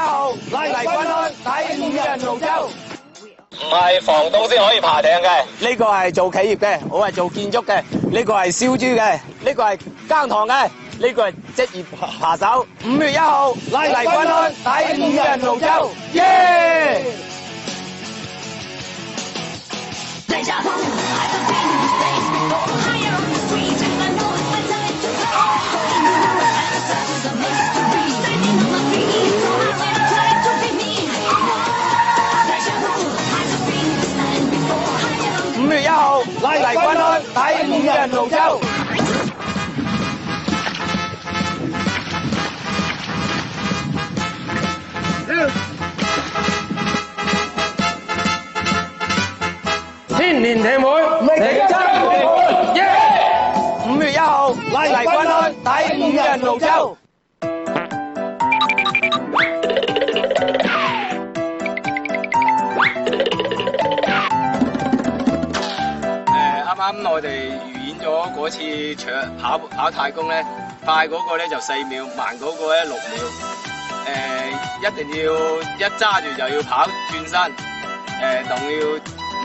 號嚟軍靴睇五人龍舟。唔係房東先可以爬艇嘅，呢個係做企業嘅，我係做建築嘅。呢個係燒豬嘅，呢個係耕堂嘅，呢個係職業扒手。5月1號嚟軍靴睇五人龍舟，耶！5月1號嚟軍靴睇五人龍舟。千年艇會，力爭滿滿，耶！5月1號嚟軍靴睇五人龍舟。啱啱我哋預演咗嗰次跑太公咧，快嗰個咧就4秒，慢嗰個咧6秒。一定要一揸住就要跑轉身，仲要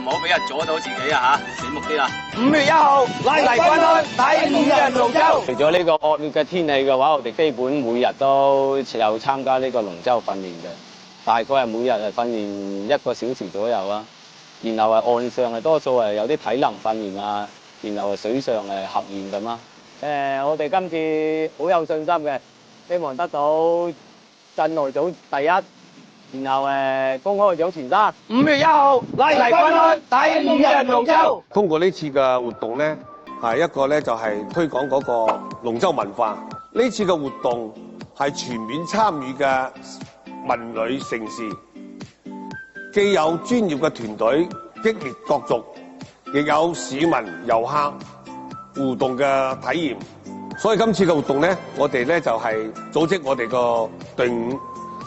唔好俾人阻到自己啊嚇，醒目啲啦。5月1號嚟軍靴睇五人龍舟。除咗呢個惡劣嘅天氣嘅話，我哋基本每日都有參加呢個龍舟訓練嘅，大概係每日係訓練1個小時左右啊。然後係岸上係多數係有啲體能訓練啊，然後係水上係合練咁啊。我哋今次好有信心嘅，希望得到鎮內組第一，然後公開組前3。5月1號嚟軍靴睇五人龍舟。通過呢次嘅活動咧，係一個咧就係推廣嗰個龍舟文化。呢次嘅活動係全面參與嘅文旅盛事，既有專業嘅團隊激烈角逐，亦有市民遊客互動嘅體驗。所以今次嘅活動咧，我哋咧就係組織我哋個隊伍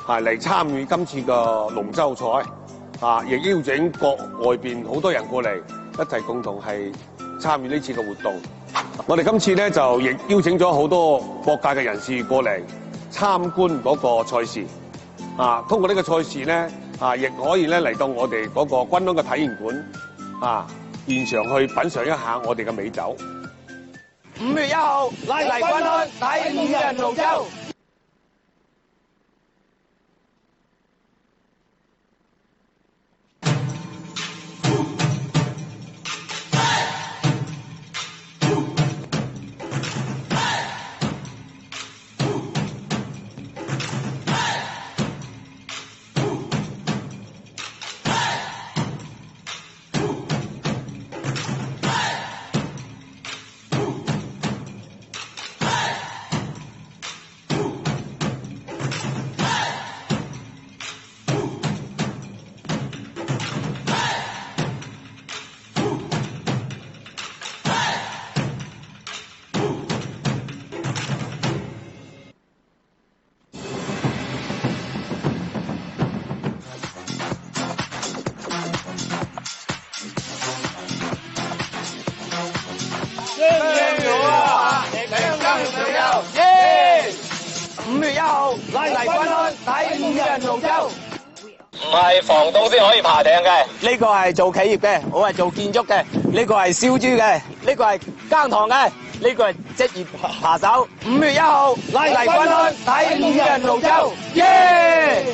嚟參與今次嘅龍舟賽，亦邀請國外邊好多人過嚟一齊共同係參與呢次嘅活動。我哋今次咧就亦邀請咗好多各界嘅人士過嚟參觀嗰個賽事。通過呢個賽事咧，亦可以咧嚟到我哋嗰個軍靴嘅體驗館，現場去品嚐一下我哋嘅美酒。5月1號嚟軍靴睇五人龍舟。5月1號嚟軍靴睇五人龍舟。唔係房東先可以爬艇嘅，呢個係做企業嘅，我係做建築嘅。呢個係燒豬嘅，呢個係耕堂嘅，呢個係職業扒手。5月1號嚟軍靴睇五人龍舟，耶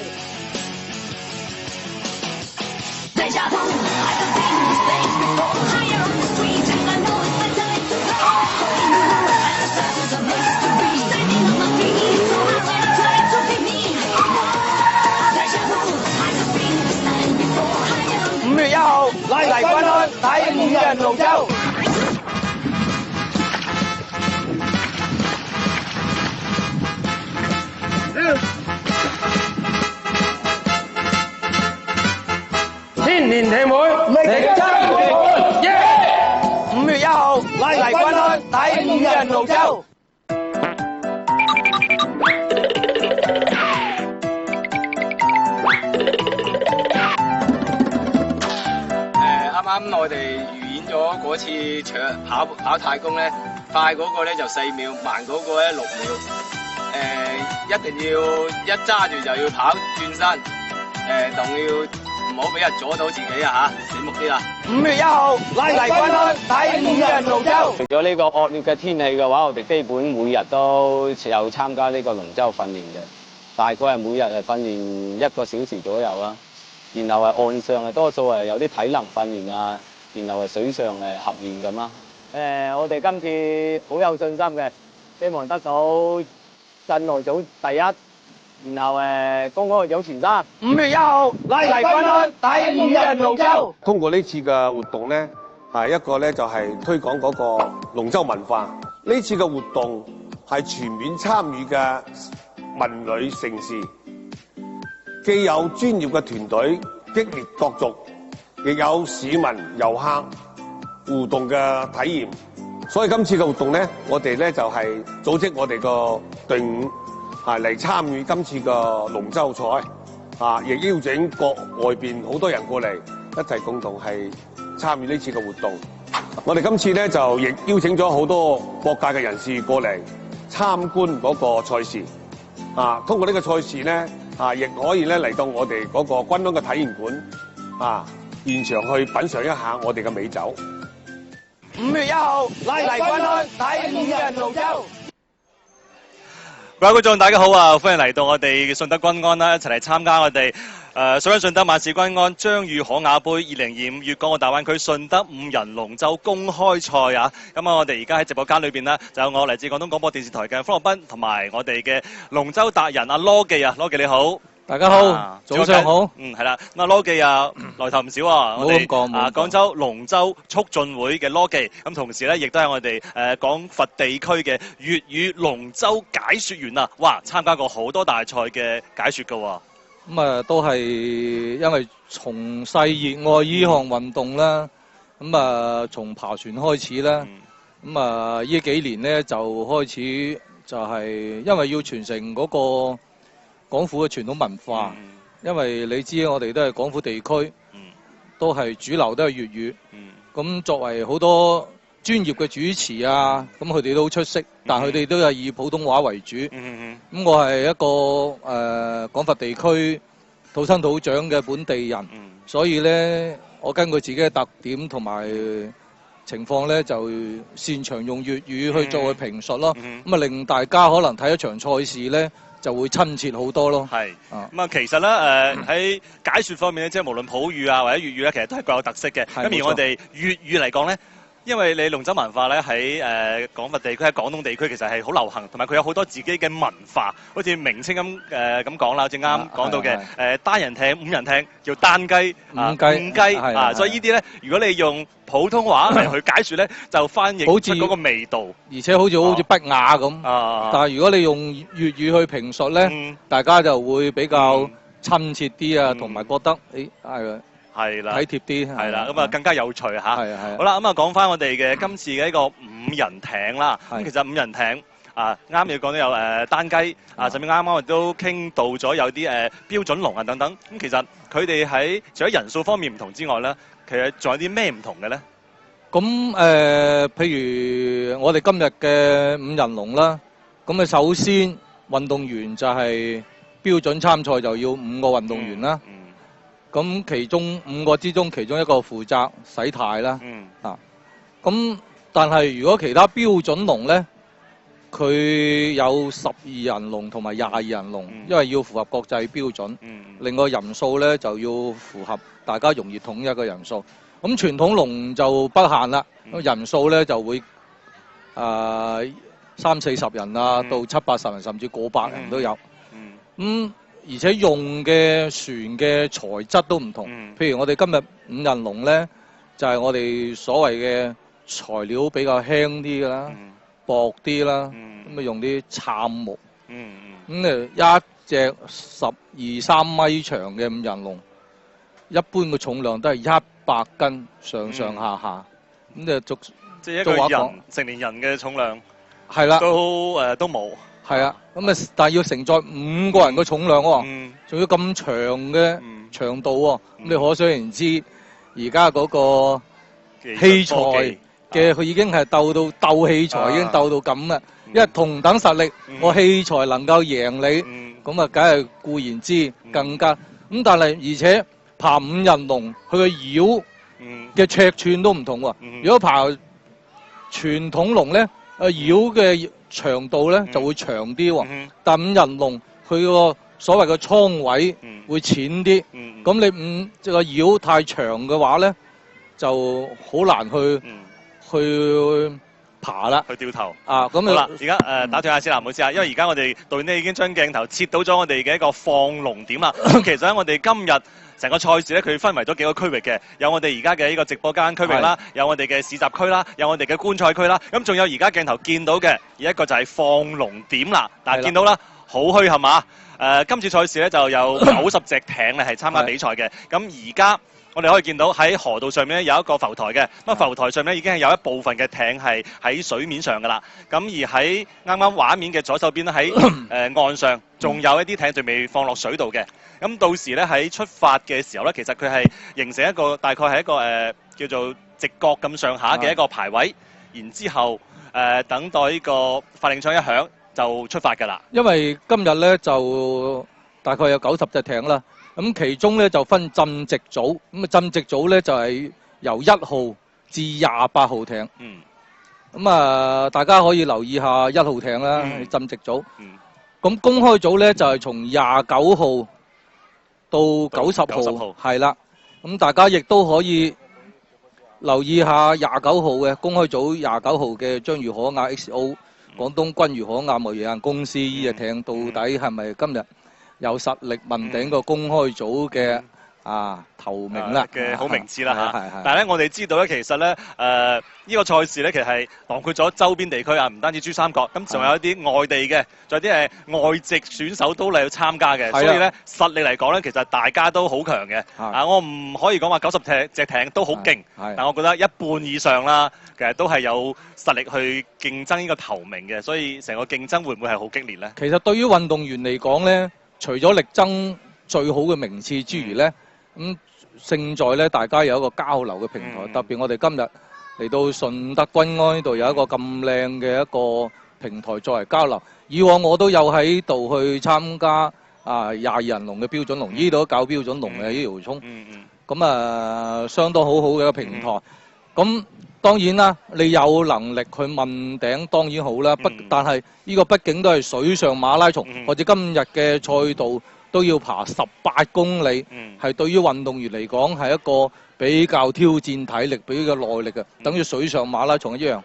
！5月1號嚟軍靴睇五人龍舟。千年艇會，力爭滿滿，耶！5月1號嚟軍靴睇五人龍舟。啱啱我哋預演咗嗰次跑太公咧，快嗰個咧就4秒，慢嗰個咧6秒。一定要一揸住就要跑轉身，仲要唔好俾人阻到自己啊嚇，醒目啲啦。5月1號嚟軍訓睇5人龍舟。除咗呢個惡劣嘅天氣嘅話，我哋基本每日都有參加呢個龍舟訓練嘅，大概係每日係訓練1個小時左右啦。然後係岸上多數係有啲體能訓練啊，然後係水上合練咁啦。我哋今次好有信心嘅，希望得到鎮內組第一，然後公開組前3。5月1號嚟軍訓睇5人龍舟。通過呢次嘅活動咧，一個咧就係推廣嗰個龍舟文化。呢次嘅活動係全面參與嘅文旅盛事，既有專業嘅團隊激烈角逐，亦有市民遊客互動嘅體驗。所以今次嘅活動咧，我哋咧就係組織我哋個隊伍嚟參與今次嘅龍舟賽，亦邀請國外邊好多人過嚟一齊共同係參與呢次嘅活動。我哋今次咧就亦邀請咗好多各界嘅人士過嚟參觀嗰個賽事。通過呢個賽事咧，亦可以咧嚟到我哋嗰個軍安嘅體驗館，現場去品嚐一下我哋嘅美酒。5月1號嚟軍訓睇5人龍舟。各位觀眾大家好啊！歡迎嚟到我哋順德軍安啦，一齊嚟參加我哋水鄉順德萬事軍安張裕可雅杯2025粵港澳大灣區順德5人龍舟公開賽啊！咁我哋而家喺直播間裏邊呢，就有我嚟自廣東廣播電視台嘅方樂斌，同埋我哋嘅龍舟達人阿羅記啊，羅記你好。大家好，早上好。係啦，咁羅記啊，來頭唔少啊。我哋廣州龍舟促進會嘅羅記，咁同時咧，亦都係我哋廣佛地區嘅粵語龍舟解說員啊！哇，參加過好多大賽嘅解說噶。咁都係因為從細熱愛呢項運動啦，咁從爬船開始啦，咁呢幾年咧就開始就係因為要傳承嗰個廣府嘅傳統文化，因為你知我哋都係廣府地區，都係主流都係粵語。咁作為好多專業嘅主持啊，咁佢哋都好出色，但佢哋都係以普通話為主。咁我係一個廣佛地區土生土長嘅本地人，所以咧我根據自己嘅特點同埋情況咧，就擅長用粵語去做去評述咯。咁令大家可能睇一場賽事咧，就會親切好多咯。係，其實咧喺解說方面咧，即係無論普語啊或者粵語咧，其實都係各有特色嘅。咁而我哋粵語嚟講咧，因為你龍舟文化咧喺廣佛地區、喺廣東地區其實係好流行，同埋佢有好多自己嘅文化，好似名稱咁講啦，好似啱講到嘅單人艇、5人艇叫單雞、五雞啊，所以呢啲咧，如果你用普通話嚟去解說咧，就翻譯出嗰個味道，而且好似不雅咁。但係如果你用粵語去評述咧，大家就會比較親切啲啊，同埋覺得係啦，體貼啲，係啦，咁更加有趣嚇。係。好啦，咁講翻我哋嘅今次嘅一個5人艇啦。咁其實5人艇啱你講到有單雞甚至啱我哋都傾到咗有啲標準龍啊等等。咁其實佢哋喺除咗人數方面唔同之外咧，其實仲有啲咩唔同嘅咧？咁譬如我哋今日嘅5人龍啦，咁首先運動員就係標準參賽就要5個運動員啦。咁其中5個之中，其中一個負責洗態啦。咁但係如果其他標準龍咧，佢有12人龍同埋22人龍，因為要符合國際標準。另外人數咧就要符合大家容易統一嘅人數。咁傳統龍就不限啦，人數咧就會30-40人啊，到70-80人，甚至過百人都有。而且用嘅船嘅材質都唔同，譬如我哋今日5人龍咧，就係我哋所謂嘅材料比較輕啲㗎啦，薄啲啦，咁用啲杉木，咁一隻12-13米長嘅5人龍，一般嘅重量都係100斤上下，咁就即係一個人成年人嘅重量，係啦，都冇。係啊，咁但係要承載5個人嘅重量喎，仲要咁長嘅長度喎，咁你可想而知，而家嗰個器材嘅，佢已經係鬥器材，已經鬥到咁啦。因為同等實力，我器材能夠贏你，咁啊，梗係固然之更加。咁但係而且爬五人龍，佢嘅繞嘅尺寸都唔同喎。如果爬傳統龍咧，繞嘅長度咧就會長啲喎。但五人龍佢個所謂嘅倉位會淺啲。咁你個繞太長嘅話咧，就好難去爬啦，去掉頭啊！咁好啦，而家打斷下先啦，唔好意思啊，因為而家我哋導演咧已經將鏡頭切到咗我哋嘅一個放龍點啦。咁其實咧，我哋今日成個賽事咧，佢分為咗幾個區域嘅，有我哋而家嘅呢個直播間區域啦，有我哋嘅市集區啦，有我哋嘅觀賽區啦，咁仲有而家鏡頭見到嘅一個就係放龍點啦。嗱，見到啦，好虛係嘛？今次賽事咧就有90隻艇咧係參加比賽嘅，咁而家我哋可以見到喺河道上面咧有一個浮台嘅，咁浮台上面咧已經係有一部分嘅艇係喺水面上㗎啦。咁而喺啱啱畫面嘅左手邊咧，喺岸上仲有一啲艇仲未放落水度嘅。咁到時咧喺出發嘅時候咧，其實佢係形成一個大概係一個叫做直角咁上下嘅一個排位，然之後等待呢個發令槍一響就出發㗎啦。因為今日咧就大概有90隻艇啦。咁其中咧就分浸直組，咁啊浸直組咧就係由1號至28號艇。咁啊，大家可以留意下1號艇啦，浸直組。咁公開組咧就係從29號到90號，係啦。咁大家亦都可以留意下29號嘅公開組29號嘅章魚可亞 XO 廣東君魚可亞貿易有限公司呢隻艇到底係咪今日有實力問鼎個公開組嘅頭名啦嘅好名次啦嚇。但係咧，我哋知道咧，其實咧呢個賽事咧，其實係囊括咗周邊地區啊，唔單止珠三角，咁仲有一啲外地嘅，仲有啲外籍選手都嚟去參加嘅。所以咧實力嚟講咧，其實大家都好強嘅。我唔可以講話90隻艇都好勁，但我覺得一半以上啦，其實都係有實力去競爭呢個頭名嘅。所以成個競爭會唔會係好激烈咧？其實對於運動員嚟講咧，除咗力爭最好嘅名次之餘咧，勝在咧大家有一個交流嘅平台。特別我哋今日嚟到順德君安呢度有一個咁靚嘅一個平台作為交流。以往我都有喺度去參加22人龍嘅標準龍，呢度都搞標準龍嘅呢條涌。咁相當好好嘅一個平台。咁當然啦，你有能力去問鼎當然好啦。但係呢個畢竟都係水上馬拉松，或者今日嘅賽道都要爬18公里，係對於運動員嚟講係一個比較挑戰體力、比較耐力嘅，等於水上馬拉松一樣。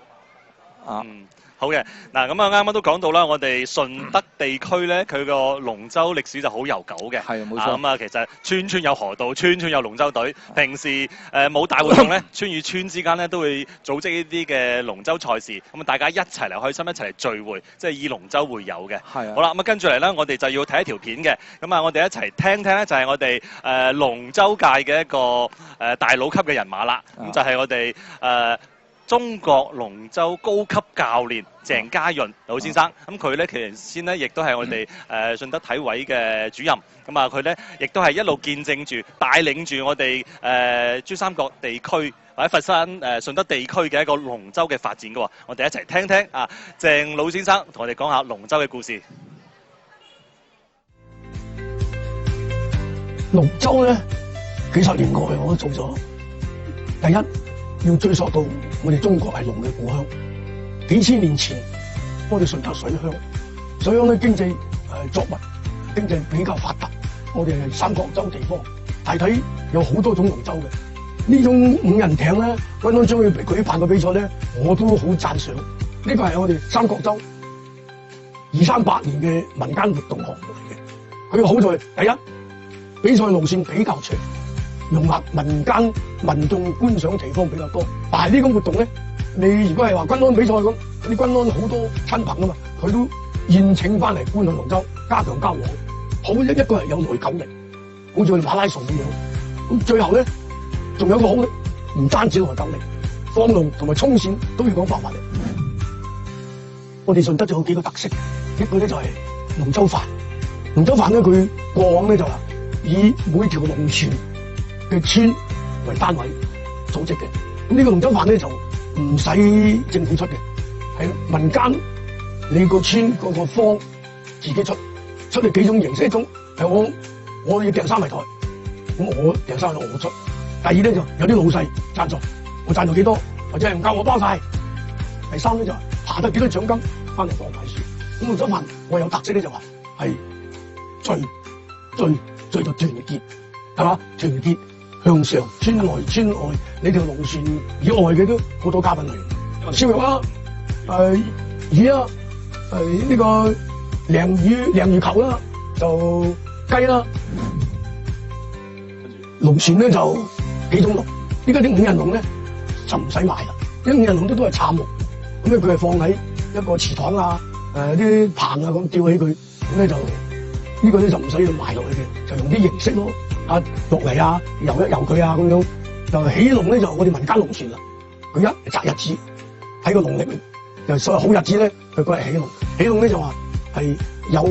好嘅，嗱咁啱啱都講到啦，我哋順德地區咧，佢個龍舟歷史就好悠久嘅。係冇錯。咁其實村村有河道，村村有龍舟隊。平時冇大活動咧，村與村之間咧都會組織呢啲嘅龍舟賽事，咁大家一齊嚟開心，一齊嚟聚會，即係以龍舟會友嘅。係。好啦，咁跟住嚟咧，我哋就要睇一條片嘅。咁我哋一齊聽聽咧，就係我哋龍舟界嘅一個大佬級嘅人馬啦。咁就係我哋中國龍舟高級教練鄭家潤老先生，咁佢咧其實先咧亦都係我哋順德體委嘅主任，咁佢咧亦都係一路見證住、帶領住我哋珠三角地區或者佛山順德地區嘅一個龍舟嘅發展嘅喎。我哋一齊聽聽鄭老先生同我哋講下龍舟嘅故事。龍舟咧幾十年過去我都做咗，第一。要追溯到我哋中國係龍嘅故鄉，幾千年前我哋順德水鄉咧經濟作物經濟比較發達，我哋係三角洲地方，大體有好多種龍舟嘅。呢種5人艇咧，君安將佢舉辦嘅比賽咧，我都好讚賞。呢個係我哋三角洲238年嘅民間活動項目嚟嘅。佢好在第一，比賽路線比較長。容納民間民眾觀賞地方比較多，但係呢個活動咧，你如果係話軍安比賽咁，啲軍安好多親朋啊嘛，佢都宴請翻嚟觀賞龍舟，加強交往。好一個係有耐久力，好似馬拉松咁樣。咁最後咧，仲有一個好咧，唔單止耐久力，放龍同埋衝線都要講白話力。我哋順德就有幾個特色，一個咧就係龍舟飯。龍舟飯咧，佢過往咧就話以每條龍船嘅村為單位組織嘅，咁呢個龍舟飯咧就唔使政府出嘅，係民間你個村嗰個坊自己出去幾種形式，一種係我要訂三圍台，咁我訂三圍台我出。第二咧就有啲老細贊助，我贊助幾多，或者係唔夠我包晒。第三咧就爬得幾多獎金翻嚟放大書。咁我想問，我有特色咧就話係最就團結，係嘛？團結向上，村內村外，你條龍船以外嘅都好多嘉賓嚟，燒肉啦，魚啦，呢個鯪魚球啦，就雞啦，龍船咧就幾種龍，依家啲五人龍咧就唔使買啦，因為五人龍都係杉木，咁咧佢係放喺一個祠堂啊，啲棚啊咁吊起佢，咁咧就呢個咧就唔使要埋落去嘅，就用啲形式咯，落嚟啊，游一游佢啊咁樣，就起龍咧就我哋民間龍船啦，佢一擇日子喺個農曆就所謂好日子咧，佢嗰日起龍，起龍咧就話係有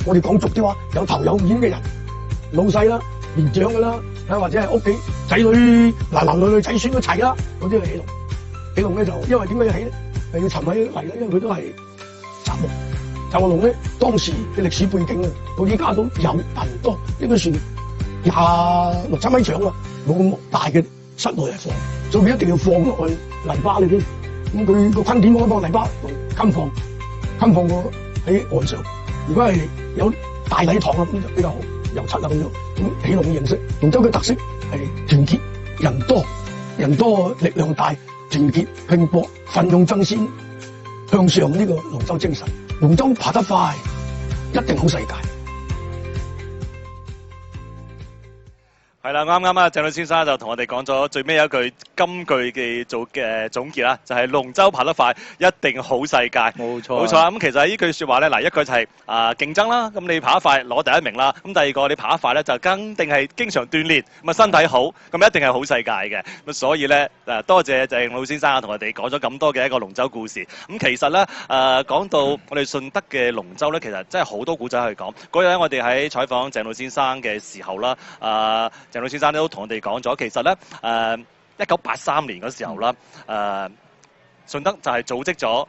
我哋講俗啲話有頭有面嘅人，老細啦、年長噶啦，或者係屋企仔女男女仔孫都齊啦，嗰啲係起龍。起龍咧就因為點解要起咧？係要沉喺泥咧，因為佢都係雜木。就個龍咧，當時嘅歷史背景啊，到依家都有人多，應該算26、7米長啊，冇咁大嘅室內嚟放，所以佢一定要放落去泥巴裏邊。咁佢個坤點嗰個泥巴禁放過喺岸上。如果係有大禮堂啊，咁就比較好，油漆啊咁樣。咁起龍嘅形式，龍舟嘅特色係團結，人多力量大，團結拼搏，奮勇爭先，向上呢個龍舟精神。龍舟爬得快，一定好世界。係啦，啱啱啊，鄭老先生就同我哋講咗最尾一句金句嘅總結啦，就係龍舟爬得快，一定好世界。冇錯，冇錯啊！咁其實呢句説話咧，嗱一句就係競爭啦，咁你爬得快攞第一名啦。咁第二個你爬得快咧，就肯定係經常鍛鍊，咁啊身體好，咁一定係好世界嘅。咁所以咧多謝鄭老先生啊，同我哋講咗咁多嘅一個龍舟故事。咁其實咧講到我哋順德嘅龍舟咧，其實真係好多古仔去講。嗰日咧，我哋喺採訪鄭老先生嘅時候啦，鄭老先生都同我哋講咗，其實咧1983年嗰時候啦，順德就係組織咗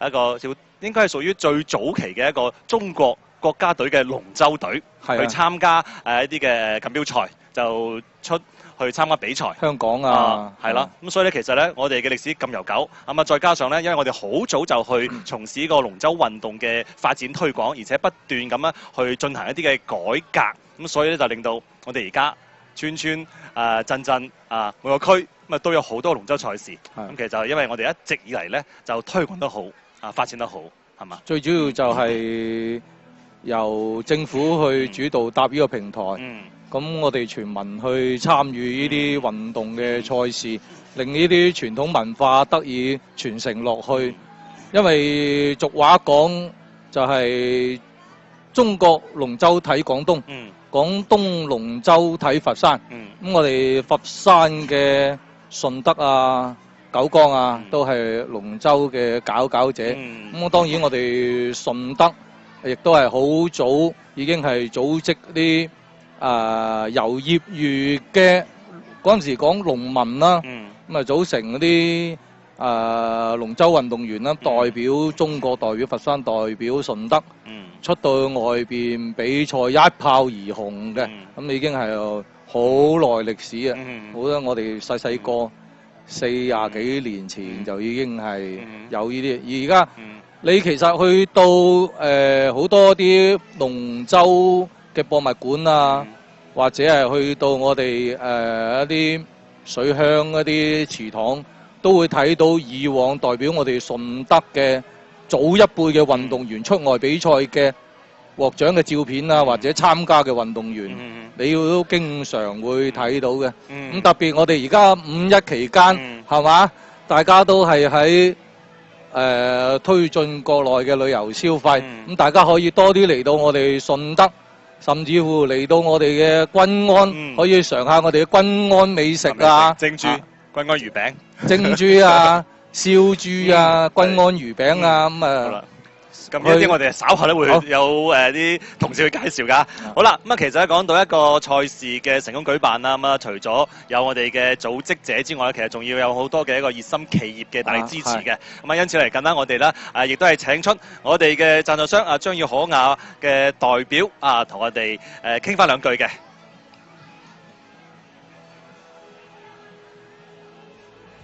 一個應該係屬於最早期嘅一個中國國家隊嘅龍舟隊去參加一啲嘅錦標賽，就出去參加比賽。香港啊，係啦。咁所以咧，其實咧，我哋嘅歷史咁悠久，咁啊再加上咧，因為我哋好早就去從事呢個龍舟運動嘅發展推廣，而且不斷咁樣去進行一啲嘅改革，咁所以咧就令到我哋而家村鎮每個區咁啊都有好多龍舟賽事。咁其實就因為我哋一直以嚟咧就推廣得好，發展得好，係嘛？最主要就係由政府去主導搭呢個平台，咁我哋全民去參與呢啲運動嘅賽事，令呢啲傳統文化得以傳承落去。因為俗話講就係中國龍舟睇廣東。廣東龍舟睇佛山，咁我哋佛山嘅順德啊、九江啊，都係龍舟嘅佼者。咁當然我哋順德亦都係好早已經係組織啲由業餘嘅嗰陣時講農民啦，咁啊組成嗰啲龍舟運動員啦，代表中國、代表佛山、代表順德。出到外邊比賽一炮而紅嘅，咁已經係好耐歷史啊！好多我哋細個40幾年前就已經係有呢啲。而家你其實去到好多啲龍舟嘅博物館啊，或者係去到我哋一啲水鄉一啲祠堂，都會睇到以往代表我哋順德嘅早一輩嘅運動員出外比賽嘅獲獎嘅照片啊，或者參加嘅運動員，你都經常會睇到嘅。咁特別我哋而家5·1期間，係嘛？大家都係喺推進國內嘅旅遊消費，咁大家可以多啲嚟到我哋順德，甚至乎嚟到我哋嘅均安，可以嘗下我哋嘅均安美食啊，蒸豬、均安魚餅、蒸豬啊、燒豬啊、均安魚餅啊，咁咁呢啲我哋稍後咧會有啲同事去介紹㗎。好啦，咁啊其實咧講到一個賽事嘅成功舉辦啦，咁啊除咗有我哋嘅組織者之外咧，其實仲要有好多嘅一個熱心企業嘅大力支持嘅。咁啊因此嚟緊啦，我哋咧亦都係請出我哋嘅贊助商啊張耀可雅嘅代表啊，同我哋傾翻兩句嘅。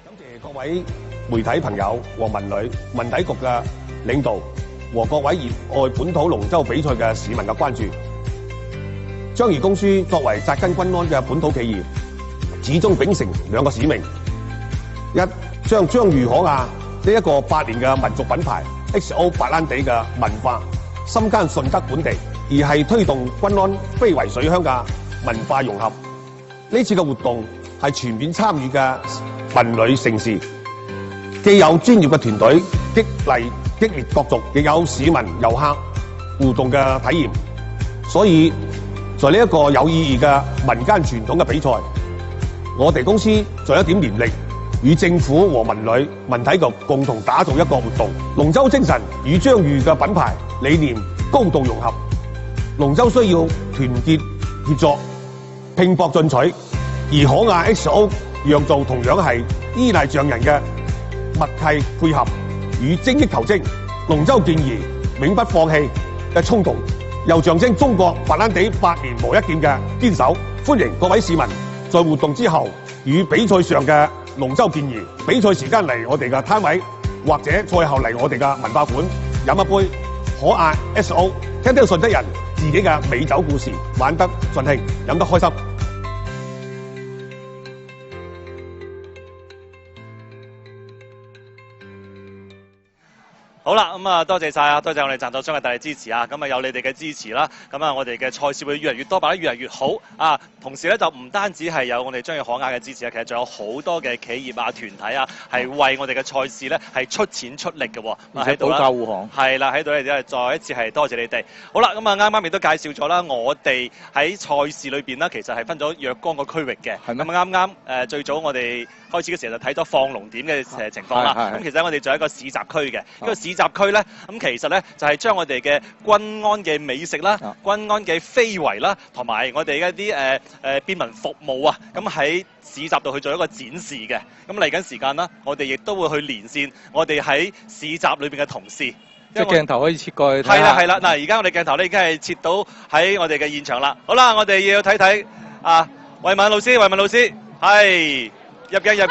感謝各位媒體朋友和文旅文體局嘅領導和各位熱愛本土龍舟比賽嘅市民嘅關注。章魚公司作為扎根均安嘅本土企業，始終秉承兩個使命：一，將章魚可雅呢一個8年嘅民族品牌 XO 白蘭地嘅文化深耕順德本地；二係推動均安非遺水鄉嘅文化融合。呢次嘅活動係全面參與嘅文旅盛事，既有專業嘅團隊激烈角逐，亦有市民遊客互動嘅體驗。所以在呢一個有意義嘅民間傳統嘅比賽，我哋公司盡一點綿力，與政府和文旅文體局共同打造一個活動。龍舟精神與章魚嘅品牌理念高度融合。龍舟需要團結協作、拼搏進取，而可雅 XO 釀造同樣係依賴匠人嘅默契配合與精益求精。龍舟健兒永不放棄嘅衝動，又象徵中國白蘭地8年磨一劍嘅堅守。歡迎各位市民在活動之後與比賽上嘅龍舟健兒，比賽時間嚟我哋嘅攤位，或者賽後嚟我哋嘅文化館飲一杯可雅 XO， 聽聽順德人自己嘅美酒故事，玩得盡興，飲得開心。好啦，咁啊多謝晒啊，多謝我哋贊助商嘅大力支持啊！咁啊有你哋嘅支持啦，咁啊我哋嘅賽事會越嚟越多，辦得越嚟越好啊！同時咧就唔單止係有我哋章魚可雅嘅支持啊，其實仲有好多嘅企業啊、團體啊，係為我哋嘅賽事咧係出錢出力嘅喎。喺度啦，保駕護航係啦，喺度咧再一次係多謝你哋。好啦，咁啊啱啱亦都介紹咗啦，我哋喺賽事裏邊呢，其實係分咗若干個區域嘅。係咩？咁啱啱最早我哋開始嘅時候就睇咗放龍點嘅情況啦。咁其實我哋仲有一個市集區嘅，呢個市集區咧，咁其實咧就係將我哋嘅均安嘅美食啦、均安嘅非遺啦，同埋我哋一啲便民服務啊，咁喺市集度去做一個展示嘅。咁嚟緊時間啦，我哋亦都會去連線我哋喺市集裏邊嘅同事。即係鏡頭可以切過去睇下。係啦係啦，嗱而家我哋鏡頭咧已經係切到喺我哋嘅現場啦。好啦，我哋要睇睇啊，慧敏老師，係入鏡。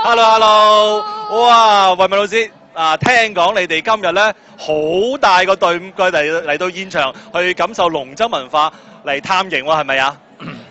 Hello， 哇，慧敏老師。聽講你哋今日咧好大個隊伍嚟到現場去感受龍舟文化嚟探營喎，係咪啊？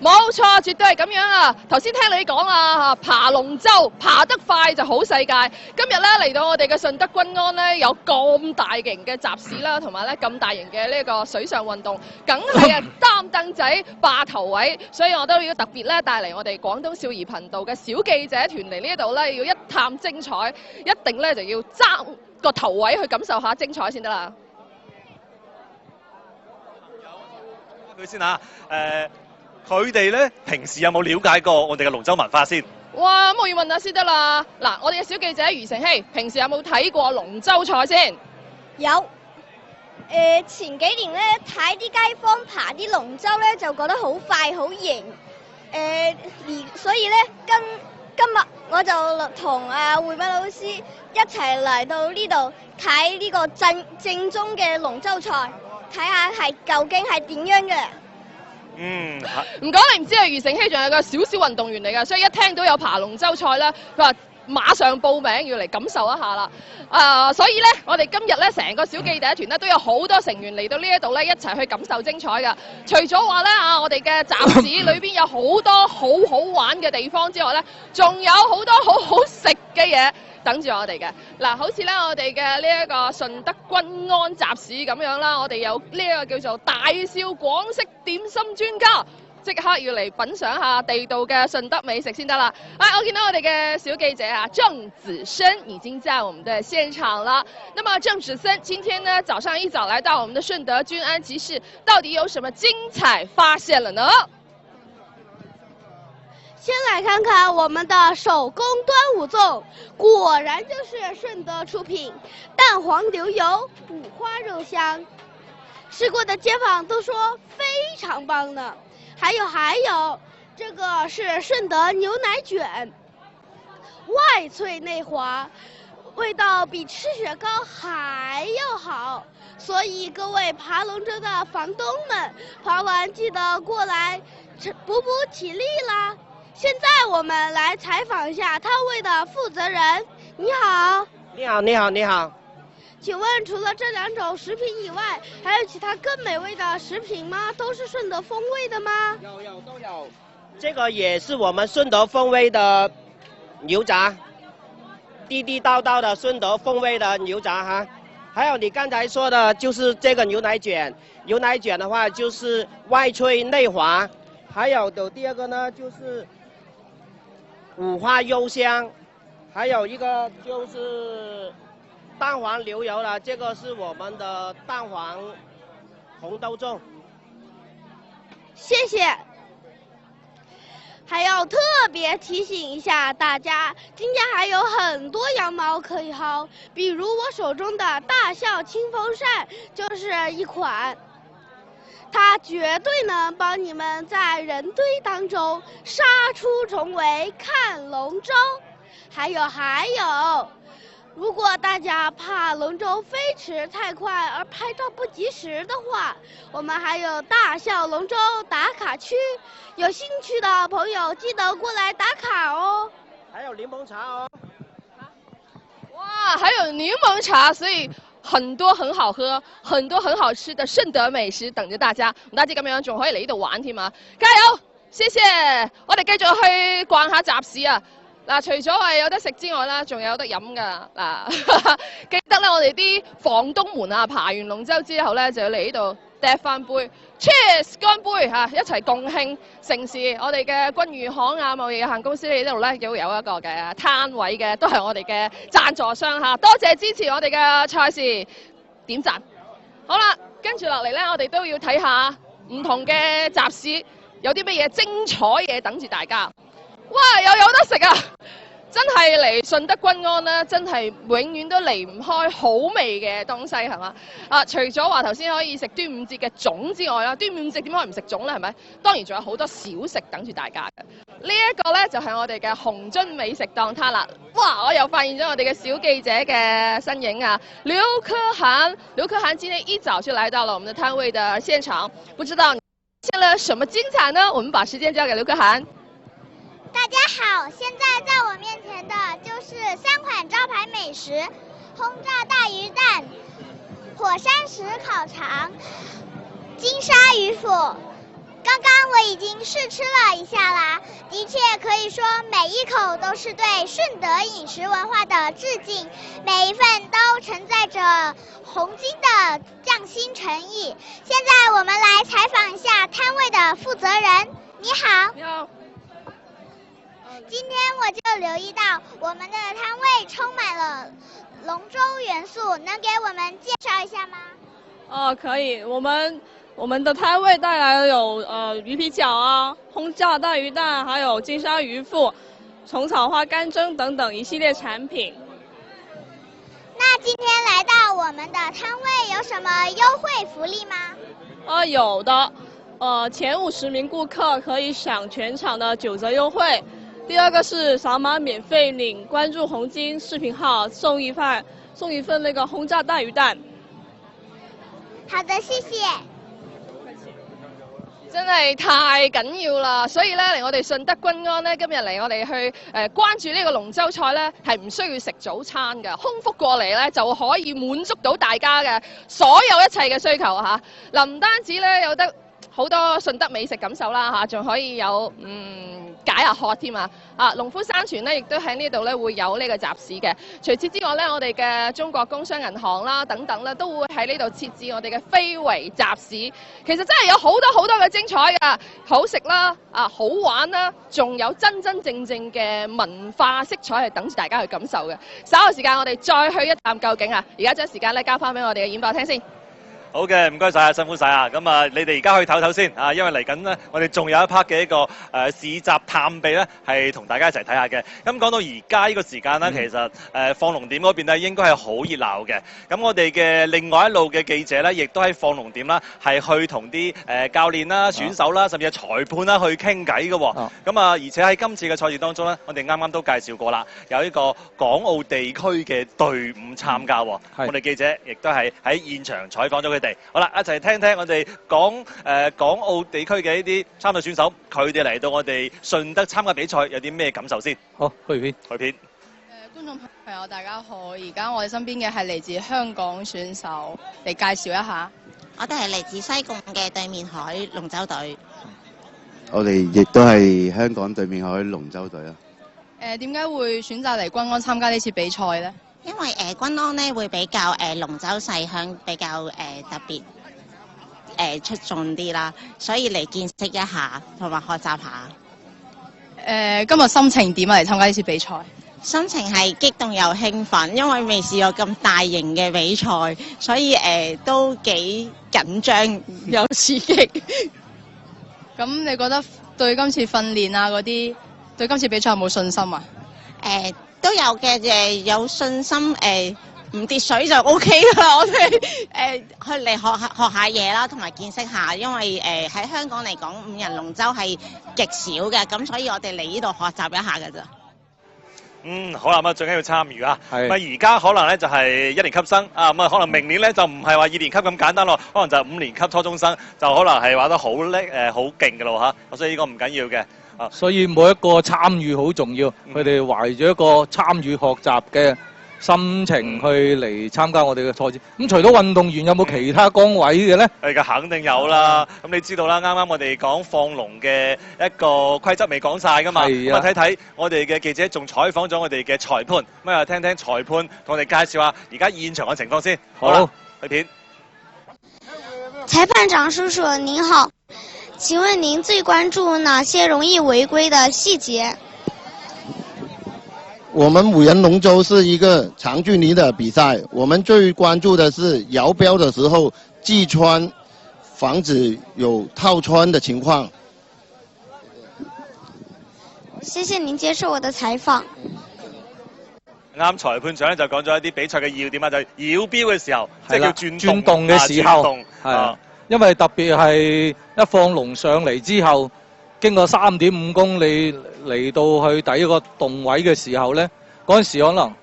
冇錯，絕對係咁樣啊！頭先聽你講啊，爬龍舟爬得快就好世界。今日咧嚟到我哋嘅順德均安咧，有咁大型嘅集市啦，同埋咧咁大型嘅呢個水上運動，梗係啊擔凳仔霸頭位，所以我都要特別咧帶嚟我哋廣東少兒頻道嘅小記者團嚟呢一度咧，要一探精彩，一定咧就要爭個頭位去感受下精彩先得啦。佢先嚇，佢哋咧平時有冇了解過我哋嘅龍舟文化先？哇，咁我要問下先得啦。嗱，我哋嘅小記者余成希，平時有冇睇過龍舟賽先？有。前幾年咧睇啲街坊爬啲龍舟咧，就覺得好快好型。所以咧今日我就同慧敏老師一齊嚟到呢度睇呢個正宗嘅龍舟賽，睇下係究竟係點樣嘅。唔講你唔知啊，余成希仲係個小小運動員嚟㗎，所以一聽到有爬龍舟賽咧，佢話馬上報名要嚟感受一下啦。所以咧，我哋今日咧成個小記者團咧都有好多成員嚟到呢一度咧一齊去感受精彩㗎。除咗話咧我哋嘅集市裏邊有好多好玩嘅地方之外咧，仲有好多好好食嘅嘢等住我哋嘅。嗱，好似咧我哋嘅呢一個順德均安集市咁樣啦，我哋有呢一個叫做大笑廣式點心專家，即刻要嚟品嚐下地道嘅順德美食先得啦！我見到我哋嘅小記者啊，鄭子深已經在我們的現場了。那麼鄭子深今天呢早上一早來到我們的順德均安集市，到底有什麼精彩發現了呢？先來看看我們的手工端午粽，果然就是順德出品，大蛋黄牛油、五花肉香。吃过的街坊都说非常棒呢。还有，这个是顺德牛奶卷，外脆内滑，味道比吃雪糕还要好。所以各位爬龙舟的房东们，爬完记得过来补体力啦。现在我们来采访一下摊位的负责人。你好。你好。请问除了这2种食品以外，还有其他更美味的食品吗？都是顺德风味的吗？都有。这个也是我们顺德风味的牛杂，地地道道的顺德风味的牛杂哈。还有你刚才说的就是这个牛奶卷，牛奶卷的话就是外脆内滑。还有的第二个呢就是五花肉香，还有一个就是蛋黄牛油了，这个是我们的蛋黄红豆粽。谢谢。还要特别提醒一下大家，今天还有很多羊毛可以薅，比如我手中的大象清风扇就是一款，它绝对能帮你们在人堆当中杀出重围看龙舟。还有，如果大家怕龙舟飞驰太快而拍照不及时的话，我们还有大象龙舟打卡区，有兴趣的朋友记得过来打卡哦。还有柠檬茶哦。哇，还有柠檬茶，所以很多很好喝、很多很好吃的順德美食等着大家。唔單止咁樣，仲可以嚟呢度玩添啊！加油！謝謝。我哋繼續去逛下集市啊！嗱，除咗係有得食之外啦，仲有得飲㗎嗱。記得咧，我哋啲房東們啊，爬完龍舟之後咧，就要嚟呢度嗒翻杯 ，Cheers 乾杯嚇，一齊共慶盛事。我哋嘅君譽行貿易有限公司喺呢度咧，都有一個嘅攤位嘅，都係我哋嘅贊助商嚇。多謝支持我哋嘅賽事，點讚。好啦，跟住落嚟咧，我哋都要睇下唔同嘅集市有啲乜嘢精彩嘢等住大家。哇！又有得食啊！真係嚟順德君安咧，真係永遠都離唔開好味嘅東西係嘛？啊，除咗話頭先可以食端午節嘅粽之外啦，端午節點可以唔食粽咧？係咪？當然仲有好多小食等住大家嘅。呢一個咧就係我哋嘅紅樽美食檔攤啦。哇！我又發現咗我哋嘅小記者嘅身影啊，劉可涵今天一早就來到了我們的攤位的現場，不知道現了什麼精彩呢？我們把時間交給劉可涵。大家好，現在在我面前的就是3款招牌美食：轟炸大魚蛋、火山石烤腸、金沙魚腐。剛剛我已經試吃了一下啦，的確可以說每一口都是對順德飲食文化的致敬，每一份都承載着紅金的匠心誠意。現在我們來採訪一下攤位的負責人。你好。你好。今天我就留意到我們的攤位充滿了龍舟元素，能給我們介紹一下嗎？可以，我們的攤位帶來了有魚皮餃啊、轟炸大魚蛋，還有金沙魚腹、蟲草花乾蒸等等一系列產品。那今天來到我們的攤位有什麼優惠福利嗎？有的，前50名顧客可以享全場的9折優惠。第二個是掃碼免費領關注紅金視頻號送一份那個轟炸大魚蛋。好的，謝謝。真係太緊要啦，所以咧嚟我哋順德君安咧，今日嚟我哋去關注呢個龍舟賽咧，係唔需要食早餐嘅，空腹過嚟咧就可以滿足到大家嘅所有一切嘅需求嚇。嗱，唔單止咧有得好多順德美食感受啦嚇，仲可以有解下渴添啊！農夫山泉咧，亦都喺呢度咧會有呢個集市嘅。除此之外咧，我哋嘅中國工商銀行啦等等咧，都會喺呢度設置我哋嘅非遺集市。其實真係有好多好多嘅精彩㗎，好食啦，好玩啦，仲有真真正正嘅文化色彩係等住大家去感受嘅。稍後時間我哋再去一探究竟啊！而家將時間咧交翻俾我哋嘅演播廳先。好嘅，唔該晒啊，辛苦晒啊！咁啊，你哋而家去唞唞先啊，因為嚟緊咧，我哋仲有一 part 嘅一個市集探秘咧，係同大家一齊睇下嘅。咁講到而家呢個時間咧，其實放龍點嗰邊咧應該係好熱鬧嘅。咁我哋嘅另外一路嘅記者咧，亦都喺放龍點啦，係去同啲教練啦、選手啦，甚至係裁判啦去傾偈嘅喎。咁啊，而且喺今次嘅賽事當中咧，我哋啱啱都介紹過啦，有呢個港澳地區嘅隊伍參加喎。我哋記者亦都係喺現場採訪咗佢哋。好啦，一齊聽聽我哋港澳地區嘅呢啲參賽選手，佢哋嚟到我哋順德參加比賽有啲咩感受先？好，去片。觀眾朋友大家好，而家我哋身邊嘅係嚟自香港選手，嚟介紹一下。我哋係嚟自西貢嘅對面海龍舟隊。我哋亦都係香港對面海龍舟隊啊。點解會選擇嚟軍安參加呢次比賽呢？因為軍安咧會比較龍舟細項比較特別出眾啲啦，所以嚟見識一下同埋學習下。今日心情點啊？嚟參加呢次比賽？心情係激動又興奮，因為未試過咁大型嘅比賽，所以都幾緊張又刺激。咁你覺得對今次訓練啊嗰啲，對今次比賽有冇信心啊？都有嘅，有信心唔跌水就 O K 啦。我哋去嚟學下嘢啦，同埋見識下，因為喺香港嚟講5人龍舟係極少嘅，咁所以我哋嚟呢度學習一下㗎咋。好啦，咁啊最緊要參與啊。咁啊而家可能咧就係1年級生啊，咁啊可能明年咧就唔係話2年級咁簡單咯，可能就係5年級初中生就可能係玩得好叻好勁㗎咯嚇。所以呢個唔緊要嘅。所以每一個參與好重要，佢哋懷住一個參與學習嘅心情去嚟參加我哋嘅賽事。咁除咗運動員，有冇其他崗位嘅咧？肯定有啦。咁你知道啦，啱啱我哋講放龍嘅一個規則未講晒㗎嘛。咁啊睇睇我哋嘅記者仲採訪咗我哋嘅裁判，咁啊聽聽裁判同我哋介紹下而家現場嘅情況先。好啦，去片。裁判長叔叔您好。請問您最關注哪些容易違規的細節？我們5人龍舟是一個長距離的比賽，我們最關注的是搖標的時候繫穿，防止有套穿的情況。謝謝您接受我的採訪。啱裁判長咧就講咗一啲比賽嘅要點啊，就係繞標嘅時候，即係叫轉動嘅時候，係。因為特別係一放龍上嚟之後，經過3.5公里嚟到去第一個洞位嘅時候咧，嗰陣時可能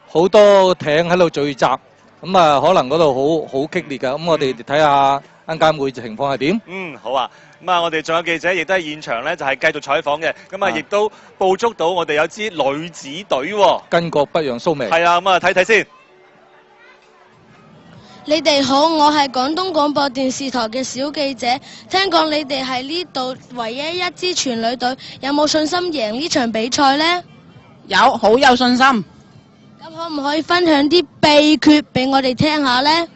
好多艇喺度聚集，咁啊可能嗰度好激烈㗎。咁我哋睇下陣間會情況係點？好啊。咁啊，我哋仲有記者亦都喺現場咧，就係繼續採訪嘅。咁啊，亦都捕捉到我哋有支女子隊喎。巾幗不讓鬚眉。係啊，咁啊睇睇先。你哋好，我係廣東廣播電視台嘅小記者。聽講你哋係呢度唯一一支全女隊，有冇信心贏呢場比賽呢？有，好有信心。咁可唔可以分享啲秘訣俾我哋聽下呢？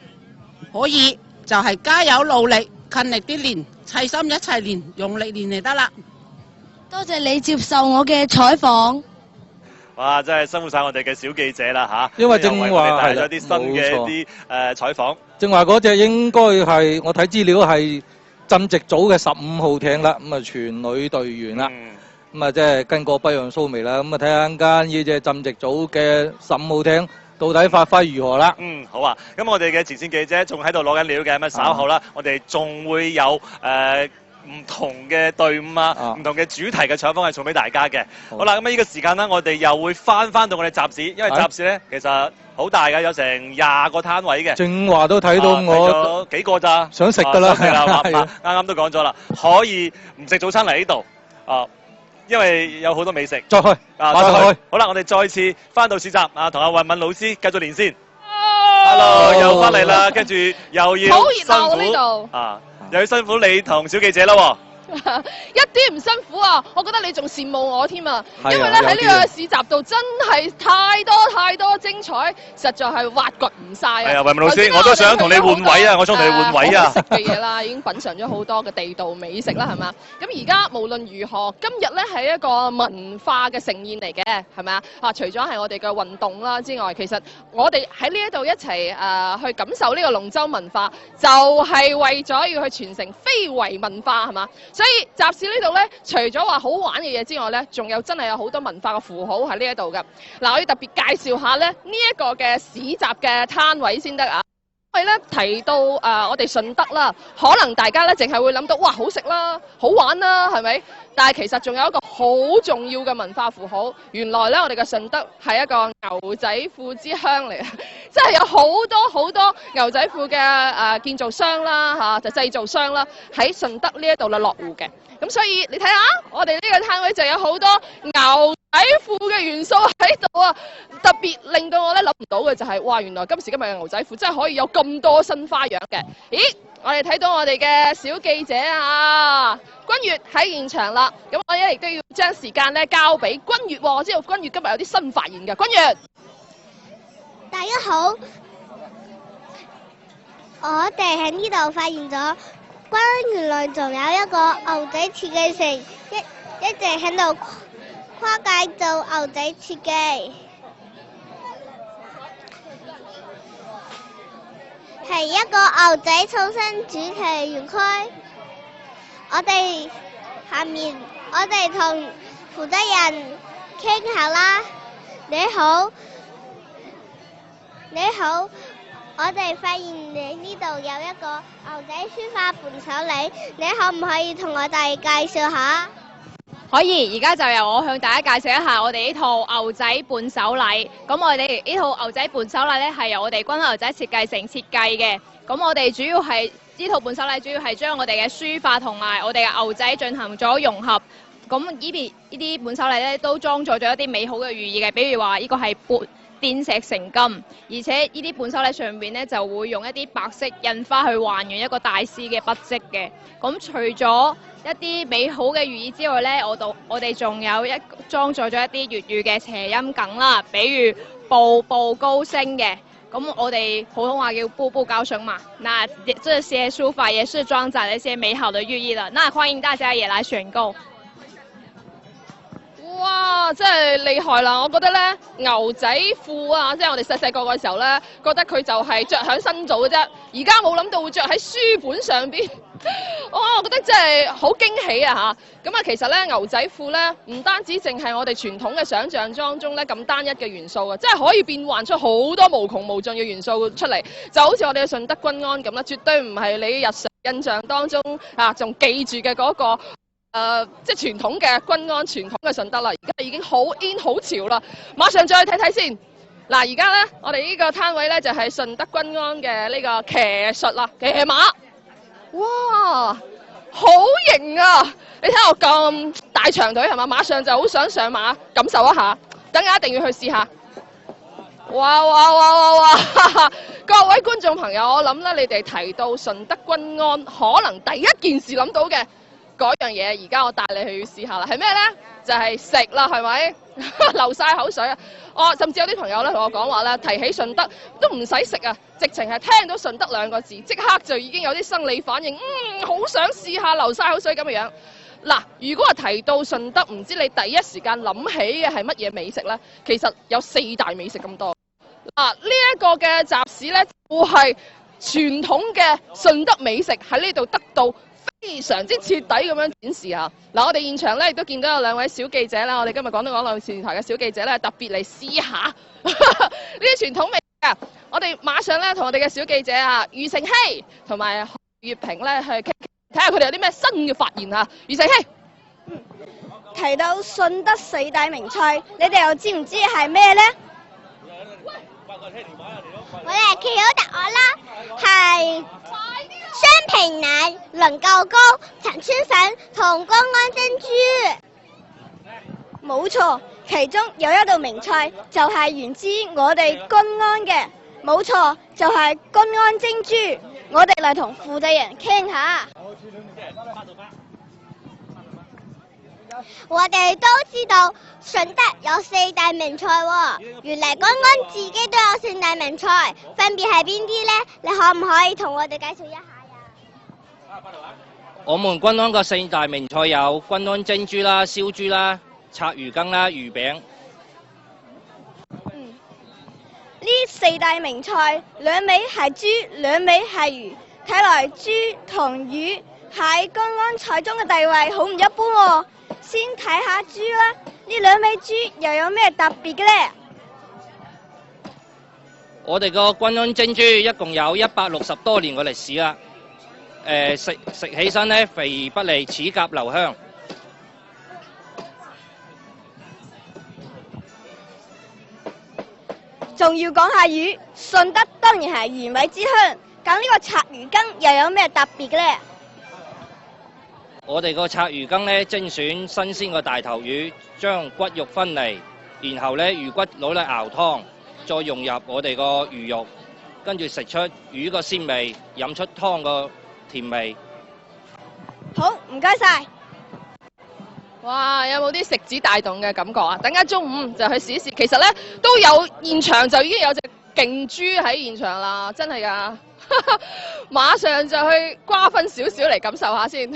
可以，就係加油努力，勤力啲練，齊心一齊練，用力練就得啦。多謝你接受我嘅採訪。哇！真係辛苦晒我哋嘅小記者啦嚇，因為正話帶咗啲新嘅一啲採訪。正話嗰隻應該係我睇資料係浸夕組嘅15號艇啦，咁啊全女隊員啦，咁啊即係巾幗不讓鬚眉啦，咁啊睇下陣間呢隻浸夕組嘅15號艇到底發揮如何啦？好啊，咁我哋嘅前線記者仲喺度攞緊料嘅，咁啊稍後啦，我哋仲會有唔同嘅隊伍啊，唔同嘅主題嘅採訪係送俾大家嘅。好啦，咁呢個時間呢，我哋又會翻到我哋集市，因為集市咧其實好大嘅，有成20個攤位嘅。正話都睇到我幾個咋，想食㗎啦，啱啱都講咗啦，可以唔食早餐嚟呢度啊，因為有好多美食。再去，再去。好啦，我哋再次翻到市集啊，同阿韻敏老師繼續連線。Hello， 又翻嚟啦，跟住又要辛苦啊！又要辛苦你同小記者啦喎。一啲唔辛苦啊！我覺得你仲羨慕我添啊！係啊因為咧喺有啲啊呢個市集度真係太多精彩，實在係挖掘唔晒啊！係啊，維文老師，我都想同你換位啊！我想同你換位啊！好食嘅嘢啦，已經品嚐咗好多嘅地道美食啦，係嘛？咁而家無論如何，今日咧係一個文化嘅盛宴嚟嘅，係咪啊？除咗係我哋嘅運動啦之外，其實我哋喺呢一度一齊去感受呢個龍舟文化，就係為咗要去傳承非遺文化，係嘛？所以集市呢度咧，除咗話好玩嘅嘢之外咧，仲有真係有好多文化嘅符號喺呢一度㗎。嗱，我要特別介紹下咧呢一個嘅市集嘅攤位先得啊！因為咧提到我哋順德啦，可能大家咧淨係會諗到哇好食啦、好玩啦，係咪？但係其實仲有一個好重要嘅文化符號，原來咧我哋嘅順德係一個牛仔褲之鄉嚟嘅，即係有好多牛仔褲嘅建造商啦就製造商啦喺順德呢一度落戶嘅。咁所以你睇下，我哋呢個攤位就有好多牛仔褲嘅元素喺度啊！特別令到我咧諗唔到嘅就係，哇！原來今時今日嘅牛仔褲真係可以有咁多新花樣嘅。咦！我哋睇到我哋嘅小記者啊，君悅喺現場啦。咁我亦都要將時間咧交俾君悅喎。我知道君悅今日有啲新發現嘅。君悅，大家好，我哋喺呢度發現咗，原來仲有一個牛仔設計城，一直喺度跨界做牛仔設計，係一個牛仔創新主題園區。我哋同負責人傾下啦。你好，我哋發現你呢度有一個牛仔書法伴手禮，你可唔可以同我哋介紹下？可以，而家就由我向大家介紹一下我哋呢套牛仔伴手禮。咁我哋呢套牛仔伴手禮呢，係由我哋軍牛仔設計城設計嘅。咁我哋主要係呢套伴手禮，主要係將我哋嘅書法同埋我哋嘅牛仔進行咗融合。咁呢啲伴手禮呢，都裝載咗一啲美好嘅寓意嘅，比如話呢個係電石成金，而且呢啲伴手禮上面呢，就會用一啲白色印花去還原一個大師嘅筆跡嘅。咁除咗一啲美好嘅寓意之外呢，我哋仲有裝載咗一啲粵語嘅諧音梗啦，比如步步高升嘅。咁我哋普通話叫步步高升嘛。那這些書法也是裝載了一些美好的寓意的。那歡迎大家也來選購。哇！真係厲害啦！我覺得咧牛仔褲啊，即係我哋細個嘅時候咧，覺得佢就係着喺身度嘅啫。而家冇諗到會着喺書本上邊，我覺得真係好驚喜啊嚇！咁啊，其實咧牛仔褲咧唔單止淨係我哋傳統嘅想像當中咧咁單一嘅元素啊，真係可以變幻出好多無窮無盡嘅元素出嚟。就好似我哋嘅順德軍安咁啦，絕對唔係你日常印象當中仲記住嘅嗰個。即係傳統嘅軍安，傳統嘅順德啦，而家已經好 in 好潮啦。馬上再去睇睇先。嗱，而家咧，我哋呢個攤位咧就係順德軍安嘅呢個騎術啦，騎馬。哇，好型啊！你睇我咁大長腿係嘛，馬上就好想上馬感受一下。等下一定要去試下。哇！各位觀眾朋友，我諗咧，你哋提到順德軍安，可能第一件事諗到嘅。嗰樣嘢，而家我帶你去試下啦，係咩咧？就係食啦，係咪？流晒口水啊！甚至有啲朋友咧同我講話咧，提起順德都唔使食啊，直情係聽到順德兩個字，即刻就已經有啲生理反應，好想試下，流晒口水咁嘅樣。嗱，如果係提到順德，唔知你第一時間諗起嘅係乜嘢美食咧？其實有4大美食咁多。嗱，呢一個嘅集市咧，就係傳統嘅順德美食喺呢度得到非常之徹底咁樣展示啊！嗱，我哋現場咧亦都見到有2位小記者啦，我哋今日廣東廣播電台嘅小記者咧，特別嚟試下呢啲傳統美食啊！我哋馬上咧同我哋嘅小記者啊，余承希同埋何月平咧去傾睇下佢哋有啲咩新嘅發現啊！余承希，提到順德4大名菜，你哋又知唔知係咩咧？我哋揭曉答案啦，係雙皮奶、能夠糕、陳村粉同軍安珍珠。冇錯，其中有一道名菜就係源自我哋軍安嘅，冇錯，就係軍安珍珠。我哋嚟同負責人傾下。我哋都知道順德有4大名菜喎，原來君安自己都有4大名菜，分別係邊啲呢？你可唔可以同我哋介紹一下呀？我們君安嘅4大名菜有君安蒸豬啦、燒豬啦、拆魚羹啦、魚餅。呢4大名菜，兩味係豬，兩味係魚，睇來豬同魚喺君安菜中嘅地位好唔一般喎。先睇下豬啦，呢兩味豬又有咩特別嘅呢？我哋個君安蒸豬一共有160多年嘅歷史啦。食起身咧肥不膩，齒頰留香。仲要講下魚，順德當然係魚米之鄉。咁呢個拆魚羹又有咩特別嘅呢？我哋個拆魚羹咧精選新鮮嘅大頭魚，將骨肉分離，然後咧魚骨攞嚟熬湯，再融入我哋個魚肉，跟住食出魚個鮮味，飲出湯個甜味。好，唔該晒。哇！有冇啲食指大動嘅感覺啊？等間中午就去試一試。其實咧都有現場就已經有隻勁豬喺現場啦，真係㗎！馬上就去瓜分少少嚟感受下先。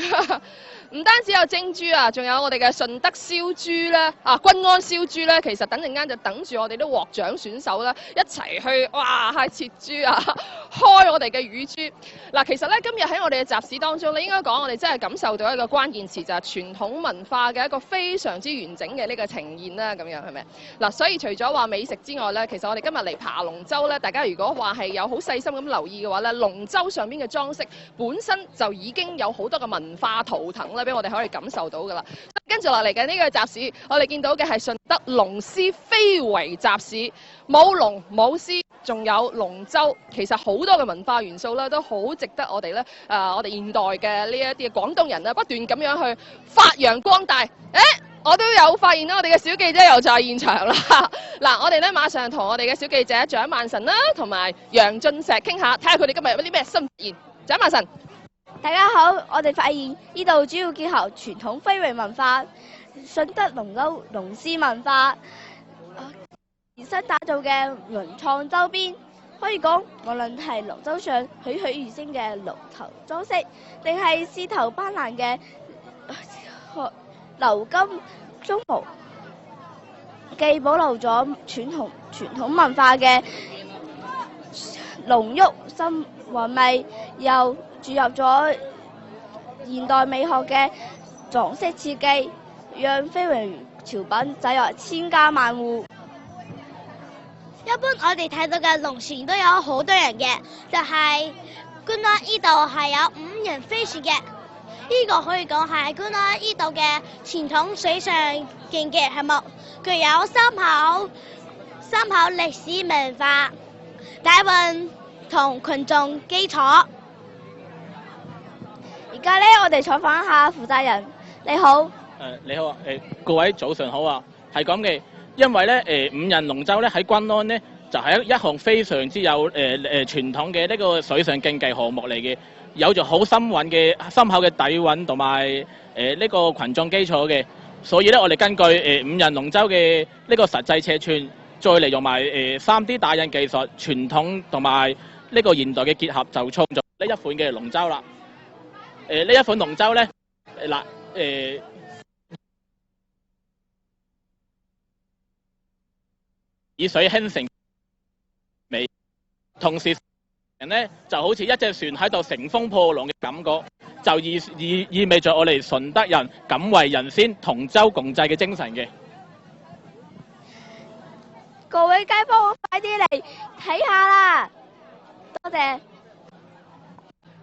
唔單止有蒸豬啊，仲有我哋嘅順德燒豬咧，君安燒豬咧，其實等陣間就等住我哋啲獲獎選手咧一齊去，哇！係切豬啊，開我哋嘅乳豬。嗱，其實咧今日喺我哋嘅集市當中咧，應該講我哋真係感受到一個關鍵詞，就係傳統文化嘅一個非常之完整嘅呢個呈現啦，咁樣係咪？嗱，所以除咗話美食之外咧，其實我哋今日嚟爬龍舟咧，大家如果話係有好細心咁留意嘅話咧，龍舟上邊嘅裝飾本身就已經有好多嘅文化圖騰咧，俾我哋可以感受到噶啦。跟住落嚟嘅呢個集市，我哋見到嘅係順德龍獅非遺集市，舞龍舞獅，仲有龍舟，其實好多嘅文化元素咧，都好值得我哋咧我哋現代嘅呢一啲廣東人啊，不斷咁樣去發揚光大。我都有發現啦，我哋嘅小記者又在現場啦。嗱，我哋咧馬上同我哋嘅小記者蔣萬晨啦，同埋楊俊石傾下，睇下佢哋今日有啲咩新發現。蔣萬晨。大家好，我哋發現呢度主要結合傳統非遺文化、順德龍舟龍獅文化，而新打造嘅輪創周邊，可以講無論係龍舟上栩栩如生嘅龍頭裝飾，定係絲頭斑斕嘅鎏金鬃毛，既保留咗傳統文化嘅濃郁新韻味，又注入咗現代美學嘅裝飾設計，讓非遺潮品走入千家萬戶。一般我哋睇到嘅龍船都有好多人嘅，就係君安呢度係有5人飛船嘅，呢個可以講係君安呢度嘅傳統水上競技項目，具有深厚歷史文化底蘊同群眾基礎。而家咧，我哋採訪一下負責人。你好。你好啊，各位早上好啊。係咁嘅，因為咧5人龍舟咧喺君安咧就係一項非常之有傳統嘅呢個水上競技項目嚟嘅，有住好深厚嘅底蘊同埋呢個群眾基礎嘅，所以咧我哋根據5人龍舟嘅呢個實際尺寸，再利用埋3D 打印技術，傳統同埋呢個現代嘅結合，就創造呢一款嘅龍舟啦。呢一款龍舟咧，以水輕成美，同時人咧就好似一隻船喺度乘風破浪嘅感覺，就意味着我哋順德人敢為人先、同舟共濟嘅精神嘅。各位街坊，快啲嚟睇下啦！多謝。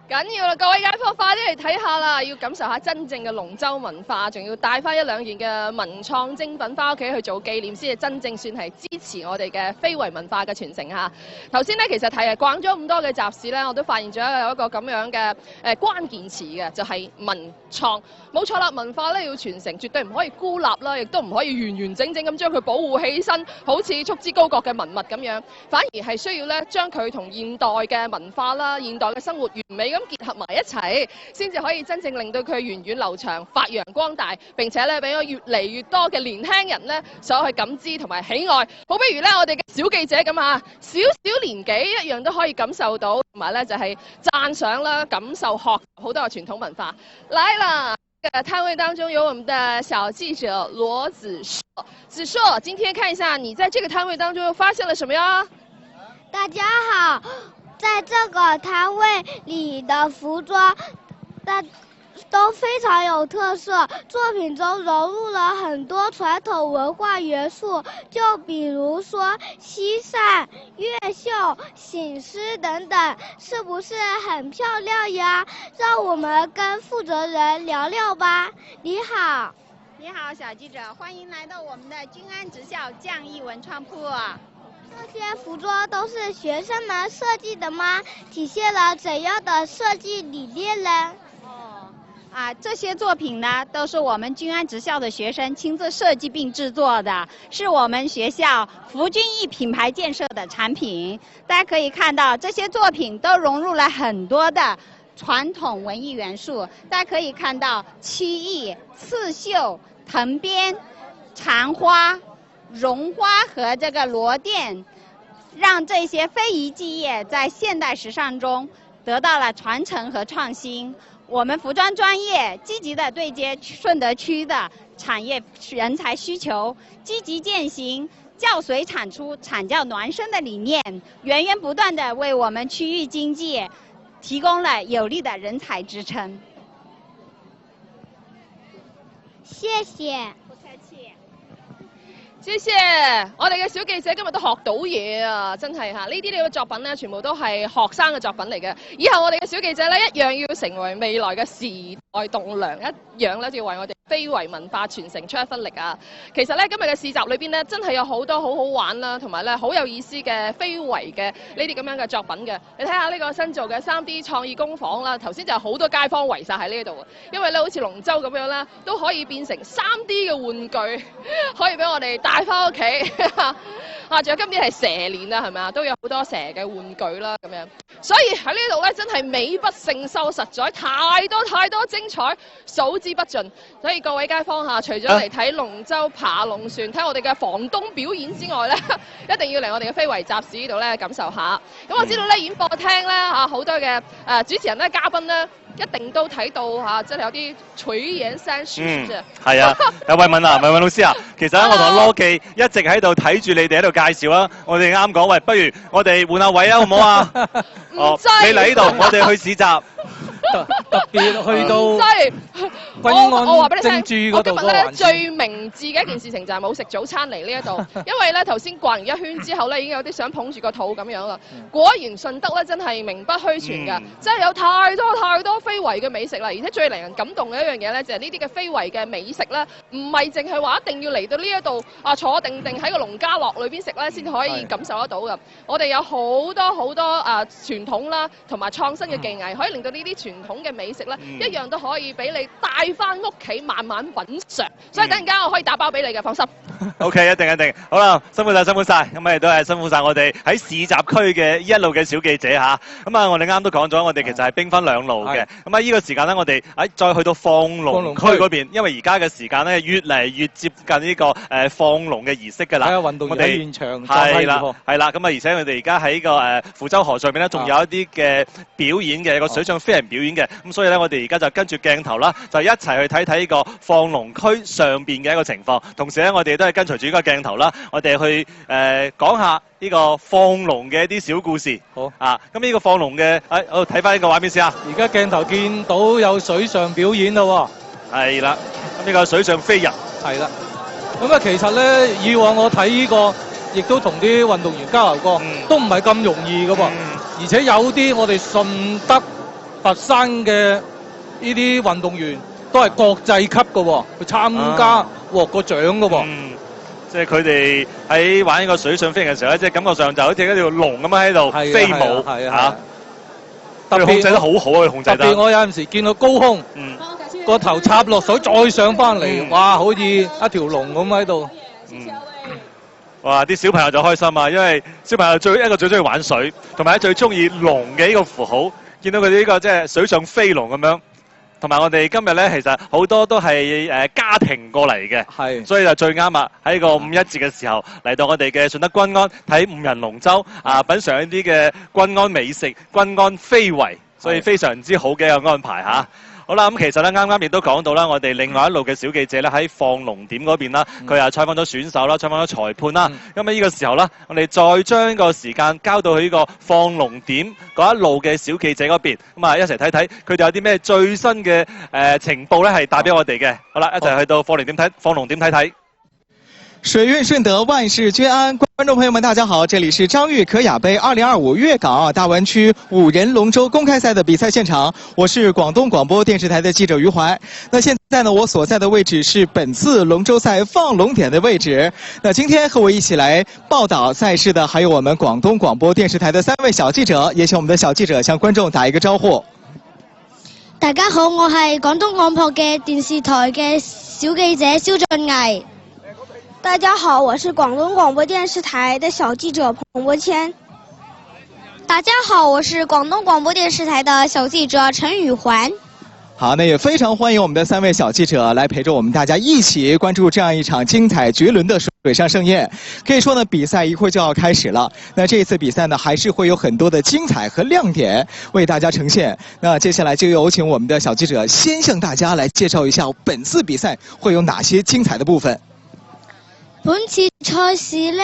緊要啦，各位街坊快啲嚟睇下啦！要感受下真正嘅龍舟文化，仲要帶翻1、2件嘅文創精品翻屋企去做紀念，先至真正算係支持我哋嘅非遺文化嘅傳承嚇。頭先咧其實逛咗咁多嘅集市咧，我都發現咗有一個咁樣嘅關鍵詞嘅，就係文創。冇錯啦，文化咧要傳承，絕對唔可以孤立啦，亦都唔可以完完整整咁將佢保護起身，好似束之高閣嘅文物咁樣，反而係需要咧將佢同現代嘅文化啦、現代嘅生活完美咁結合埋一齊，先至可以真正令到佢源遠流長、發揚光大，並且咧俾我越嚟越多嘅年輕人咧所去感知同埋喜愛。好，不如咧我哋嘅小記者咁啊，少年紀一樣都可以感受到，同埋咧就係讚賞啦、感受學好多嘅傳統文化。來啦！攤位當中有我們的小記者羅子碩，子碩，今天看一下你在這個攤位當中又發現了什麼呀？大家好，在這個攤位裏的服裝，都非常有特色，作品中融入了很多傳統文化元素，就比如說西扇、越繡、醒獅等等，是不是很漂亮呀？讓我們跟負責人聊聊吧。你好。你好，小記者，歡迎來到我們的均安職校匠藝文創鋪。這些服裝都是學生們設計的嗎？體現了怎樣的設計理念呢？這些作品呢，都是我們均安職校的學生親自設計並製作的，是我們學校服均藝品牌建設的產品。大家可以看到，這些作品都融入了很多的傳統文藝元素。大家可以看到漆藝、刺繡、藤編、纏花、絨花和這個螺鈿，讓這些非遺技藝在現代時尚中得到了傳承和創新。我們服裝專業積極地對接順德區的產業人才需求，積極踐行教隨產出、產教暖身的理念，源源不斷地為我們區域經濟提供了有力的人才支撐。謝謝。不客氣。謝謝，我哋嘅小記者今日都學到嘢啊！真係嚇，呢啲嘅作品咧，全部都係學生嘅作品嚟嘅。以後我哋嘅小記者咧，一樣要成為未來嘅時代棟梁，一樣咧要為我哋非遺文化傳承出一分力啊！其實咧，今日嘅市集裏邊咧，真係有好多好好玩啦，同埋咧好有意思嘅非遺嘅呢啲咁樣嘅作品嘅。你睇下呢個新做嘅3D 創意工坊啦，頭先就有好多街坊圍晒喺呢度，因為咧好似龍舟咁樣啦，都可以變成3D 嘅玩具，可以俾我哋帶翻屋企。仲有今年係蛇年啦，係咪啊？都有好多蛇嘅玩具啦，咁樣。所以喺呢度咧，真係美不勝收，實在太多精彩，數之不盡。所以各位街坊嚇，除咗嚟睇龍舟、爬龍船、睇我哋嘅房東表演之外咧，一定要嚟我哋嘅非遺集市呢度咧感受下。咁我知道咧演播廳咧嚇好多嘅主持人咧、嘉賓咧，一定都睇到嚇，真係有啲垂涎三尺。係啊，有慧敏啊，慧敏老師啊，其實我同羅記一直喺度睇住你哋喺度介紹啊。我哋啱講，喂，不如我哋換下位啊，好唔好啊？哦，你嚟呢度，我哋去市集。特別去到我話俾你聽，我今日咧最明智嘅一件事情就係冇食早餐嚟呢一度，因為咧頭先逛完一圈之後咧，已經有啲想捧住個肚咁樣啦。果然順德咧真係名不虛傳㗎，真係有太多非遺嘅美食啦，而且最令人感動嘅一樣嘢咧，就係呢啲嘅非遺嘅美食咧，唔係淨係話一定要嚟到呢一度坐定喺個農家樂裏邊食咧，先至可以感受得到㗎。我哋有好多傳統啦，同埋創新嘅技藝，可以令到呢啲傳統嘅美食咧，一樣都可以俾你帶翻屋企慢慢品嚐。所以等陣間我可以打包俾你嘅，放心。OK， 一定。好啦，辛苦晒。咁亦都係辛苦晒我哋喺市集區嘅一路嘅小記者嚇。咁啊，我哋啱都講咗，我哋其實係兵分兩路嘅。咁啊，呢個時間咧，我哋再去到放龍區嗰邊，因為而家嘅時間咧越嚟越接近呢個放龍嘅儀式㗎啦。係啊，運動員喺現場係啦。咁啊，而且我哋而家喺個福州河上邊咧，仲有一啲嘅表演嘅，個水上飛人表演嘅。咁所以咧，我哋而家就跟住鏡頭啦，就一齊去睇呢個放龍區上邊嘅一個情況。同時咧，我哋都係跟隨住呢個鏡頭啦，我哋去講下呢個放龍嘅一啲小故事。好啊，咁呢個放龍嘅，我睇翻呢個畫面先啊。而家鏡頭見到有水上表演咯喎。係啦，咁呢個水上飛人。係啦。咁啊，其實咧，以往我睇呢個，亦都同啲運動員交流過，都唔係咁容易㗎喎。而且有啲我哋順德、佛山嘅呢啲運動員都係國際級嘅喎，去參加獲過獎嘅喎。即係佢哋喺玩呢個水上飛行嘅時候咧，即係感覺上就好似一條龍咁樣喺度飛舞嚇。特別控制得好好啊！控制得。特別我有陣時見到高空，個頭插落水再上翻嚟，哇！好似一條龍咁喺度。哇！啲小朋友就開心啊，因為小朋友最中意玩水，同埋最中意龍嘅呢個符號。見到佢哋呢個即係水上飛龍咁樣。同埋我哋今日咧，其實好多都係家庭過嚟嘅，所以就最啱啊！喺個5·1節嘅時候嚟到我哋嘅順德軍安睇5人龍舟品嚐一啲嘅軍安美食、軍安非遺，所以非常之好嘅一個安排嚇。好啦，咁其實咧啱啱亦都講到啦，我哋另外一路嘅小記者咧喺放龍點嗰邊啦，佢又採訪咗選手啦，採訪咗裁判啦。咁喺呢個時候啦，我哋再將個時間交到去呢個放龍點嗰一路嘅小記者嗰邊，咁啊一齊睇睇佢哋有啲咩最新嘅情報咧，係帶俾我哋嘅。好啦，一齊去到放龍點睇睇。水運順德，萬事均安。觀眾朋友們，大家好，這裡是張裕可雅杯2025粵港大灣區5人龍舟公開賽的比賽現場，我是廣東廣播電視台的記者余懷。那現在呢，我所在的位置是本次龍舟賽放龍點的位置。那今天和我一起來報道賽事的，還有我們廣東廣播電視台的3位小記者，也請我們的小記者向觀眾打一個招呼。大家好，我係廣東廣播嘅電視台嘅小記者蕭俊毅。大家好，我是廣東廣播電視台的小記者彭博謙。大家好，我是廣東廣播電視台的小記者陳宇環。好，那也非常歡迎我們的3位小記者來陪着我們大家一起關注這樣一場精彩絕倫的水上盛宴。可以說呢，比賽一會就要開始了。那這次比賽呢，還是會有很多的精彩和亮點為大家呈現。那接下來就有請我們的小記者先向大家來介紹一下本次比賽會有哪些精彩的部分。本次賽事呢，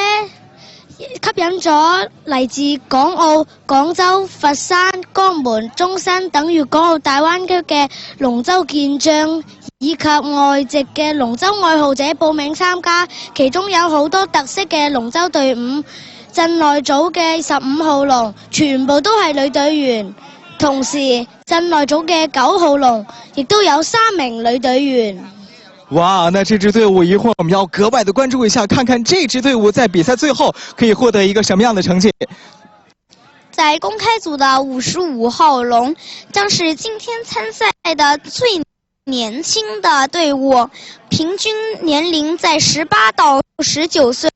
吸引咗嚟自港澳、廣州、佛山、江門、中山等粵港澳大灣區嘅龍舟健將以及外籍嘅龍舟愛好者報名參加，其中有好多特色嘅龍舟隊伍。鎮內組嘅15號龍全部都係女隊員，同時鎮內組嘅9號龍亦都有3名女隊員。哇，那這支隊伍一會兒我們要格外的關注一下，看看這支隊伍在比賽最後可以獲得一個什麼樣的成績。在公開組的55號龍將是今天參賽的最年輕的隊伍，平均年齡在18到19歲。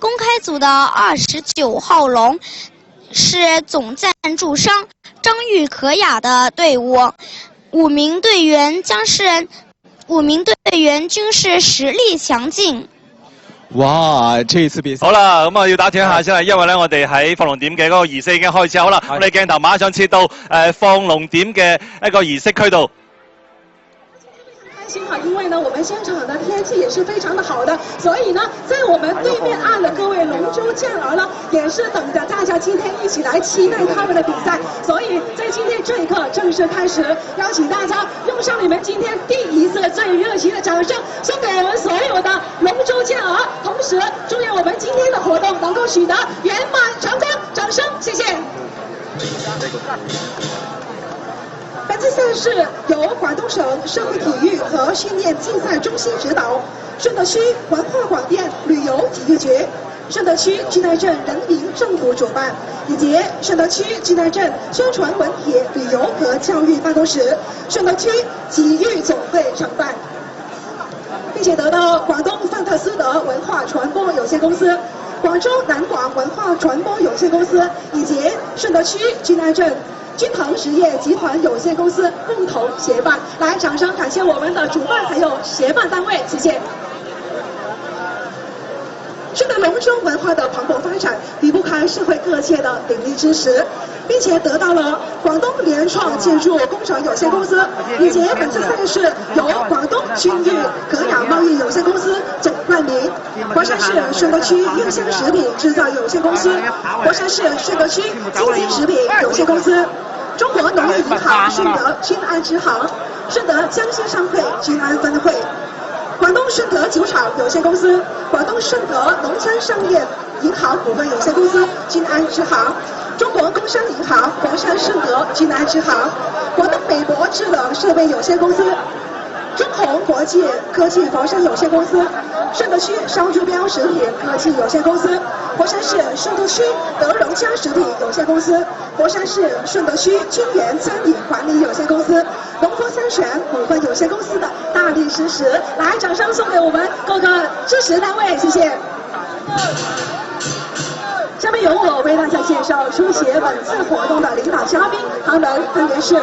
公開組的29號龍是總贊助商張裕可雅的隊伍，5名隊員均是實力強勁。哇！這次比賽好啦，咁啊要打斷一下先啦，因為咧我哋喺放龍點嘅嗰個儀式已經開始好啦，我哋鏡頭馬上切到放龍點嘅一個儀式區度。因為呢，我們現場的天氣也是非常的好的，所以呢，在我們對面岸的各位龍舟健兒呢，也是等着大家今天一起來期待他們的比賽。所以在今天這一刻正式開始，邀請大家用上你們今天第一次最熱情的掌聲，送給我們所有的龍舟健兒，同時祝願我們今天的活動能夠取得圓滿成功。掌聲，謝謝。本次賽事由廣東省社會體育和訓練競賽中心指導，順德區文化廣電旅遊體育局、順德區濟南鎮人民政府主辦，以及順德區濟南鎮宣傳文體旅遊和教育辦公室、順德區體育總會承辦，並且得到廣東范特斯德文化傳播有限公司、廣州南廣文化傳播有限公司以及順德區濟南鎮君騰實業集團有限公司共同協辦。來，掌聲感謝我們的主辦還有協辦單位，謝謝。順德龍舟文化的蓬勃發展離不開社會各界的鼎力支持，並且得到了廣東聯創建築工程有限公司以及本次賽事由廣東君裕可雅貿易有限公司總冠名，佛山市順德區悅香食品製造有限公司、佛山市順德區金金食品有限公司、中國農業銀行順德君安支行、順德江西商會君安分會、廣東順德酒廠有限公司、廣東順德農村商業銀行股份有限公司君安支行、中國工商銀行佛山順德君安支行、廣東美博制冷設備有限公司、中宏國際科技佛山有限公司、順德區商珠標食品科技有限公司、佛山市順德區德榮家食品有限公司、佛山市順德區君園餐飲管理有限公司、龍佛三全股份有限公司的大力支持，來，掌聲送給我們各個支持單位，謝謝。下面由我后为大家介绍出席本次活动的领导嘉宾，他们分别是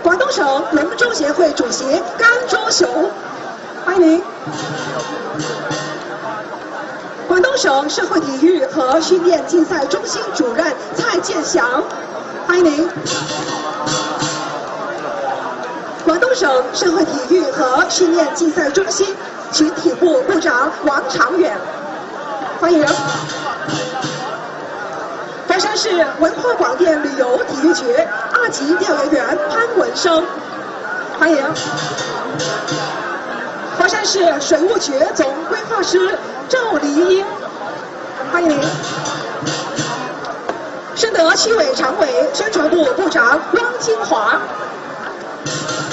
广东省龙舟协会主席甘卓雄，欢迎您。广东省社会体育和训练竞赛中心主任蔡建祥，欢迎您。广东省社会体育和训练竞赛中心群体部部长王长远，欢迎。佛山市文化广电旅游体育局2级调研员潘文生，欢迎。佛山市水务局总规划师赵黎英，欢迎您。顺德区委常委、宣传部部长汪金华，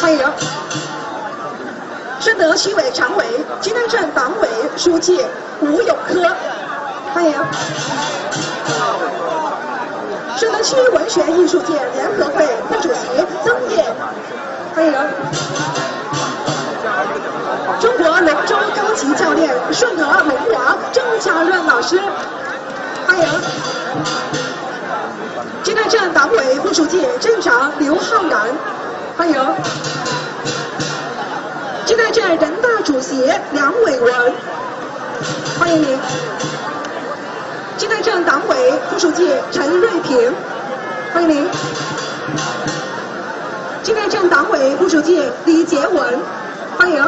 欢迎。顺德区委常委、金南镇党委书记吴永科，欢迎。顺德区文学艺术界联合会副主席曾烨，欢迎。中国龙舟高级教练顺德龙王郑家润老师，欢迎。金南镇党委副书记、镇长刘浩然，欢迎。金南镇人大主席梁伟文，欢迎您。金南镇党委副书记陈瑞平，欢迎您。金南镇党委副书记李杰文，欢迎。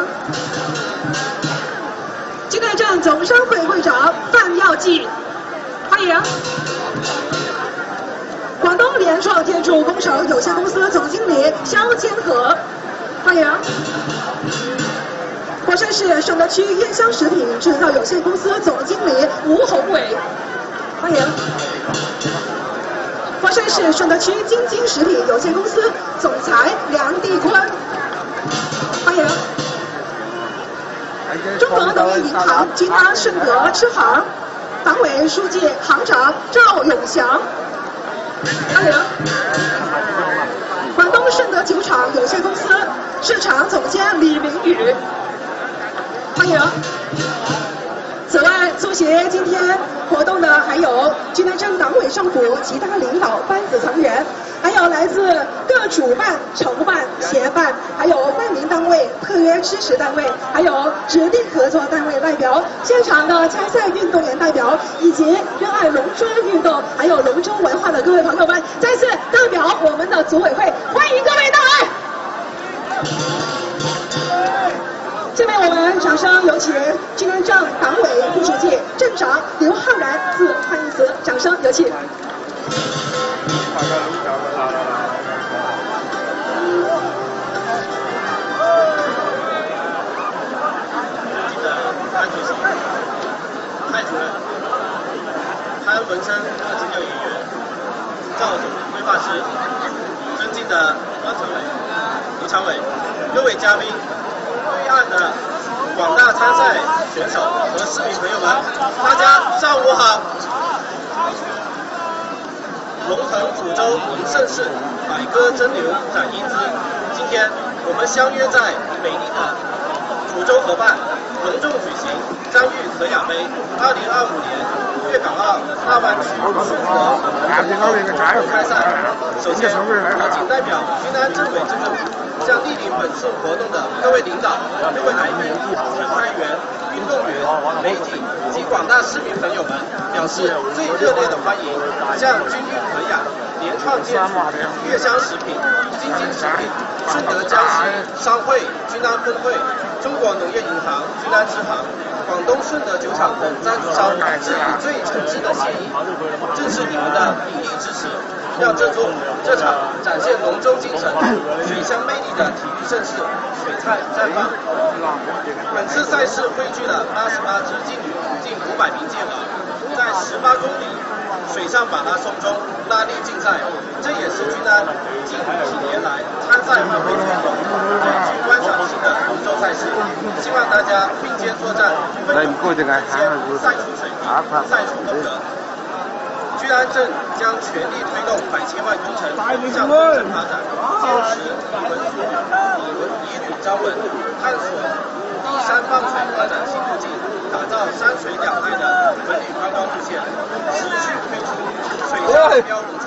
金南镇总商会会长范耀记，欢迎。广东联创建筑工程有限公司总经理肖坚和，欢迎。佛山市顺德区燕香食品制造有限公司总经理吴宏伟，欢迎。佛山市顺德区京津食品有限公司总裁梁地坤，欢迎。中国农业银行金安顺德支行党委书记、行长赵永祥，欢迎。广东顺德酒厂有限公司市场总监李明宇，欢迎。此外，出席今天活动的还有金南镇党委政府其他领导班子成员，还有来自各主办、承办、协办，还有办名单位、特约支持单位，还有指定合作单位代表，现场的参赛运动员代表，以及热爱龙舟运动还有龙舟文化的各位朋友们，再次代表我们的组委会欢迎各位到来。下面我们掌声有请金南镇党委副书记、镇长刘浩然致欢迎词，掌声有请。蔡主任、潘文生2级调研员、赵总规划师、尊敬的汪常委、卢常委、各位嘉宾。对岸的广大参赛选手和市民朋友们，大家上午好！龙腾福州迎盛世，百歌争流展英姿。今天我们相约在美丽的福州河畔，隆重举行张裕可雅杯2025年粤港澳大湾区顺德开赛。首先，我谨代表云南镇委政府，向莅临本次活动的各位领导、各位来宾、评判员、运动员、媒体及广大市民朋友们表示最热烈的欢迎。向君裕可雅、联创建筑、粤香食品、京津食品、顺德江西商会、君安分会、中国农业银行君安支行、广东顺德酒厂等赞助商致以最诚挚的谢意，正是你们的鼎力支持，让这场展现龙舟精神、水乡魅力的体育盛事璀璨绽放。本次赛事汇聚了88支劲旅近500名健儿，在18公里水上马拉松中拉力竞赛，这也是君安近几年来参赛范围最广、最具观赏性的龙舟赛事。希望大家并肩作战，奋勇赛出水平，赛出风格。君安镇将全力推动百千万工程向纵深发展，坚持以旅招文，探索依山傍水发展新路径，打造山水两岸的文旅观光路线，持续推出水下标龙船，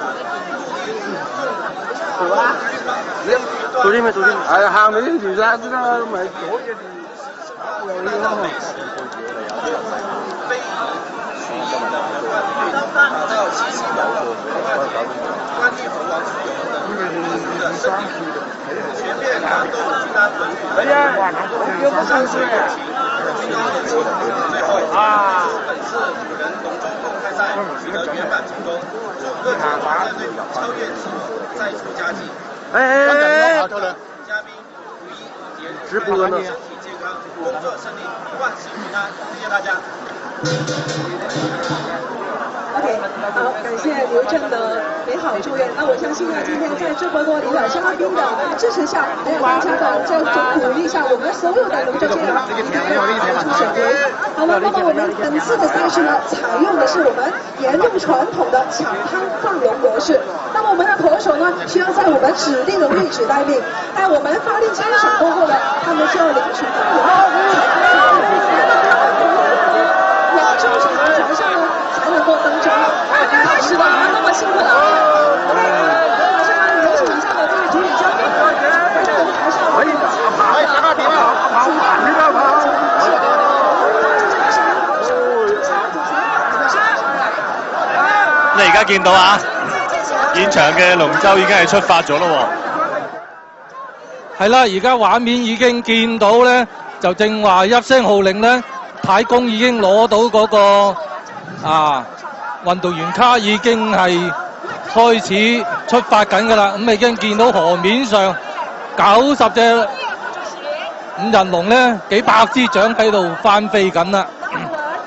走进没走进？哎，行的就是啥子呢？卖多些的。打造七夕岛关帝猴王出游的生命，全面感动均安文旅，山水友情，最高热情。最后，本次5人龙舟公开赛取得圆满成功，祝各组团队队伍超越自我，再出佳绩。嘉宾五一节日直播呢，身体健康，工作顺利，万事平安。谢谢大家。OK， 好，感谢刘正的美好祝愿。那我相信呢，今天在这么多领导嘉宾的支持下，还有大家的这种鼓励下，我们所有的龙舟健儿一定要跑出省队。好了，那么我们本次的赛事呢，采用的是我们沿用传统的抢滩放龙模式。那么我们的投手呢，需要在我们指定的位置待命。在我们发令枪响过后呢，他们就要领取放龙，往中场的船上呢，才能够登舟。开始了，那么辛苦了。OK， 马上有请一下我们的主演嘉宾，在我们台上。可以的，你而家見到啊，現場嘅龍舟已經係出發咗咯喎。係啦，而家畫面已經見到咧，就正話一聲號令咧，太公已經攞到嗰個運動員卡已經係開始出發緊㗎啦，咁已經見到河面上90隻五人龍咧，幾百支槳喺度翻飛緊啦。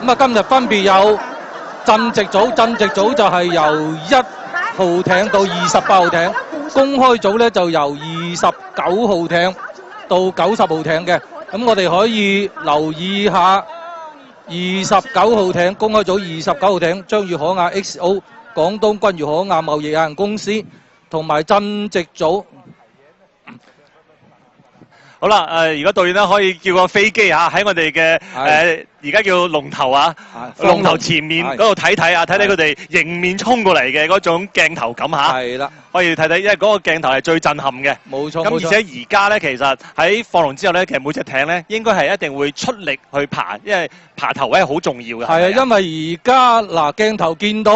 咁啊，今日分別有鎮直組就係由1號艇到28號艇，公開組咧就由29號艇到90號艇嘅。咁我哋可以留意下。29號艇公開組29號艇張裕可亞 XO 廣東君裕可亞貿易有限公司同埋鎮直組。好啦，而家導演咧可以叫個飛機嚇喺我哋嘅而家叫龍頭啊，龍頭前面嗰度睇睇啊，睇睇佢哋迎面衝過嚟嘅嗰種鏡頭感嚇。係啦，可以睇睇，因為嗰個鏡頭係最震撼嘅。冇錯。咁而且而家咧，其實喺放龍之後咧，其實每隻艇咧應該係一定會出力去爬，因為爬頭位係好重要嘅。係啊，因為而家嗱鏡頭見到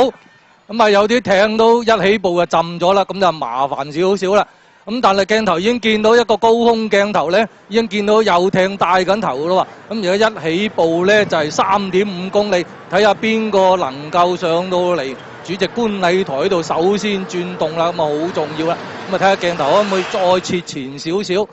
咁啊，有啲艇都一起步就浸咗啦，咁就麻煩少少啦。咁但係鏡頭已經見到一個高空鏡頭咧，已經見到有艇帶緊頭嘅咯喎。咁而家一起步咧就係3.5公里，睇下邊個能夠上到嚟主席觀禮台度首先轉動啦，咁啊好重要啦。咁啊睇下鏡頭可唔可以再切前少少？咁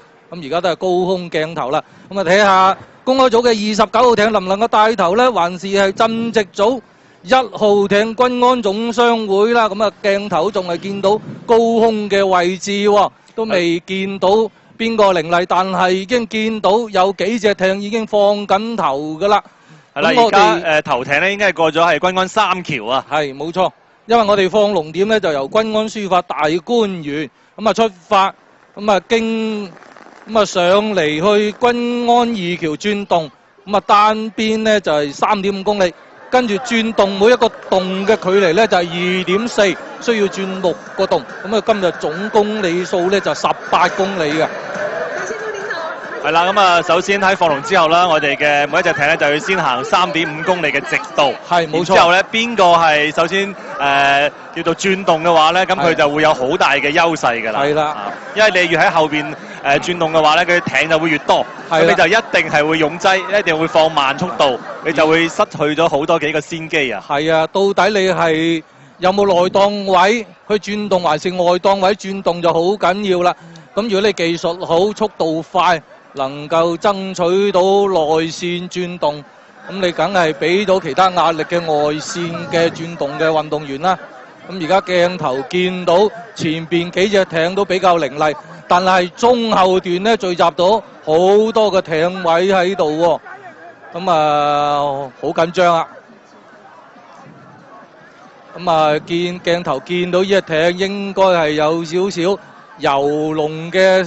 而家都係高空鏡頭啦。咁啊睇下公開組嘅29號艇能唔能夠帶頭咧，還是係鎮直組1號艇君安總商會啦。咁啊鏡頭仲係見到高空嘅位置喎。都未見到邊個凌厲，但係已經見到有幾隻艇已經放緊頭㗎啦。係啦，而家頭艇咧應該係過咗係君安三橋啊。係冇錯，因為我哋放龍點咧就由君安書法大觀園咁啊出發，咁啊經咁啊上嚟去君安2橋轉動，咁啊單邊咧就係3.5公里。跟住轉動每一個洞嘅距離咧就係2.4，需要轉6個洞。咁啊今日總公里數咧就18公里嘅。係啦，咁啊首先喺放龍之後啦，我哋嘅每一隻艇咧就要先行3.5公里嘅直道。係冇錯。之後咧邊個係首先叫做轉動嘅話咧，咁佢就會有好大嘅優勢㗎啦。係啦，因為你越喺後邊轉動嘅話咧，佢艇就會越多，咁你就一定係會擁擠，一定會放慢速度，你就會失去咗好多幾個先機啊！係啊，到底你係有冇內檔位去轉動，還是外檔位轉動就好緊要啦。咁如果你技術好、速度快，能夠爭取到內線轉動，咁你梗係俾到其他壓力嘅外線嘅轉動嘅運動員啦。咁而家鏡頭見到前邊幾隻艇都比較凌厲，但係中後段咧聚集到好多嘅艇位喺度喎，咁啊好緊張啊！咁啊見鏡頭見到呢隻艇應該係有少少遊龍嘅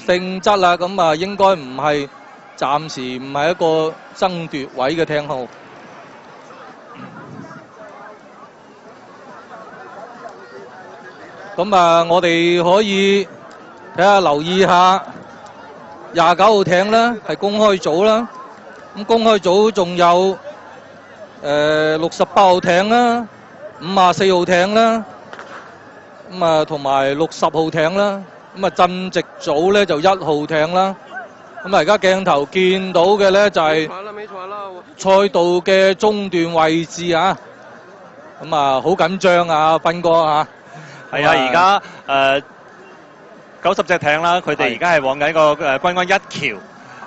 性質啦，咁啊應該唔係暫時唔係一個爭奪位嘅艇號。咁啊，我哋可以睇下留意下29號艇啦，係公開組啦。咁公開組仲有68號艇啦、54號艇啦，咁啊同埋60號艇啦。咁啊鎮直組咧就1號艇啦。咁啊而家鏡頭見到嘅咧就係賽道嘅中段位置啊。咁啊好緊張啊，斌哥啊！係啊，而家90隻艇啦，佢哋而家係往緊個軍安一橋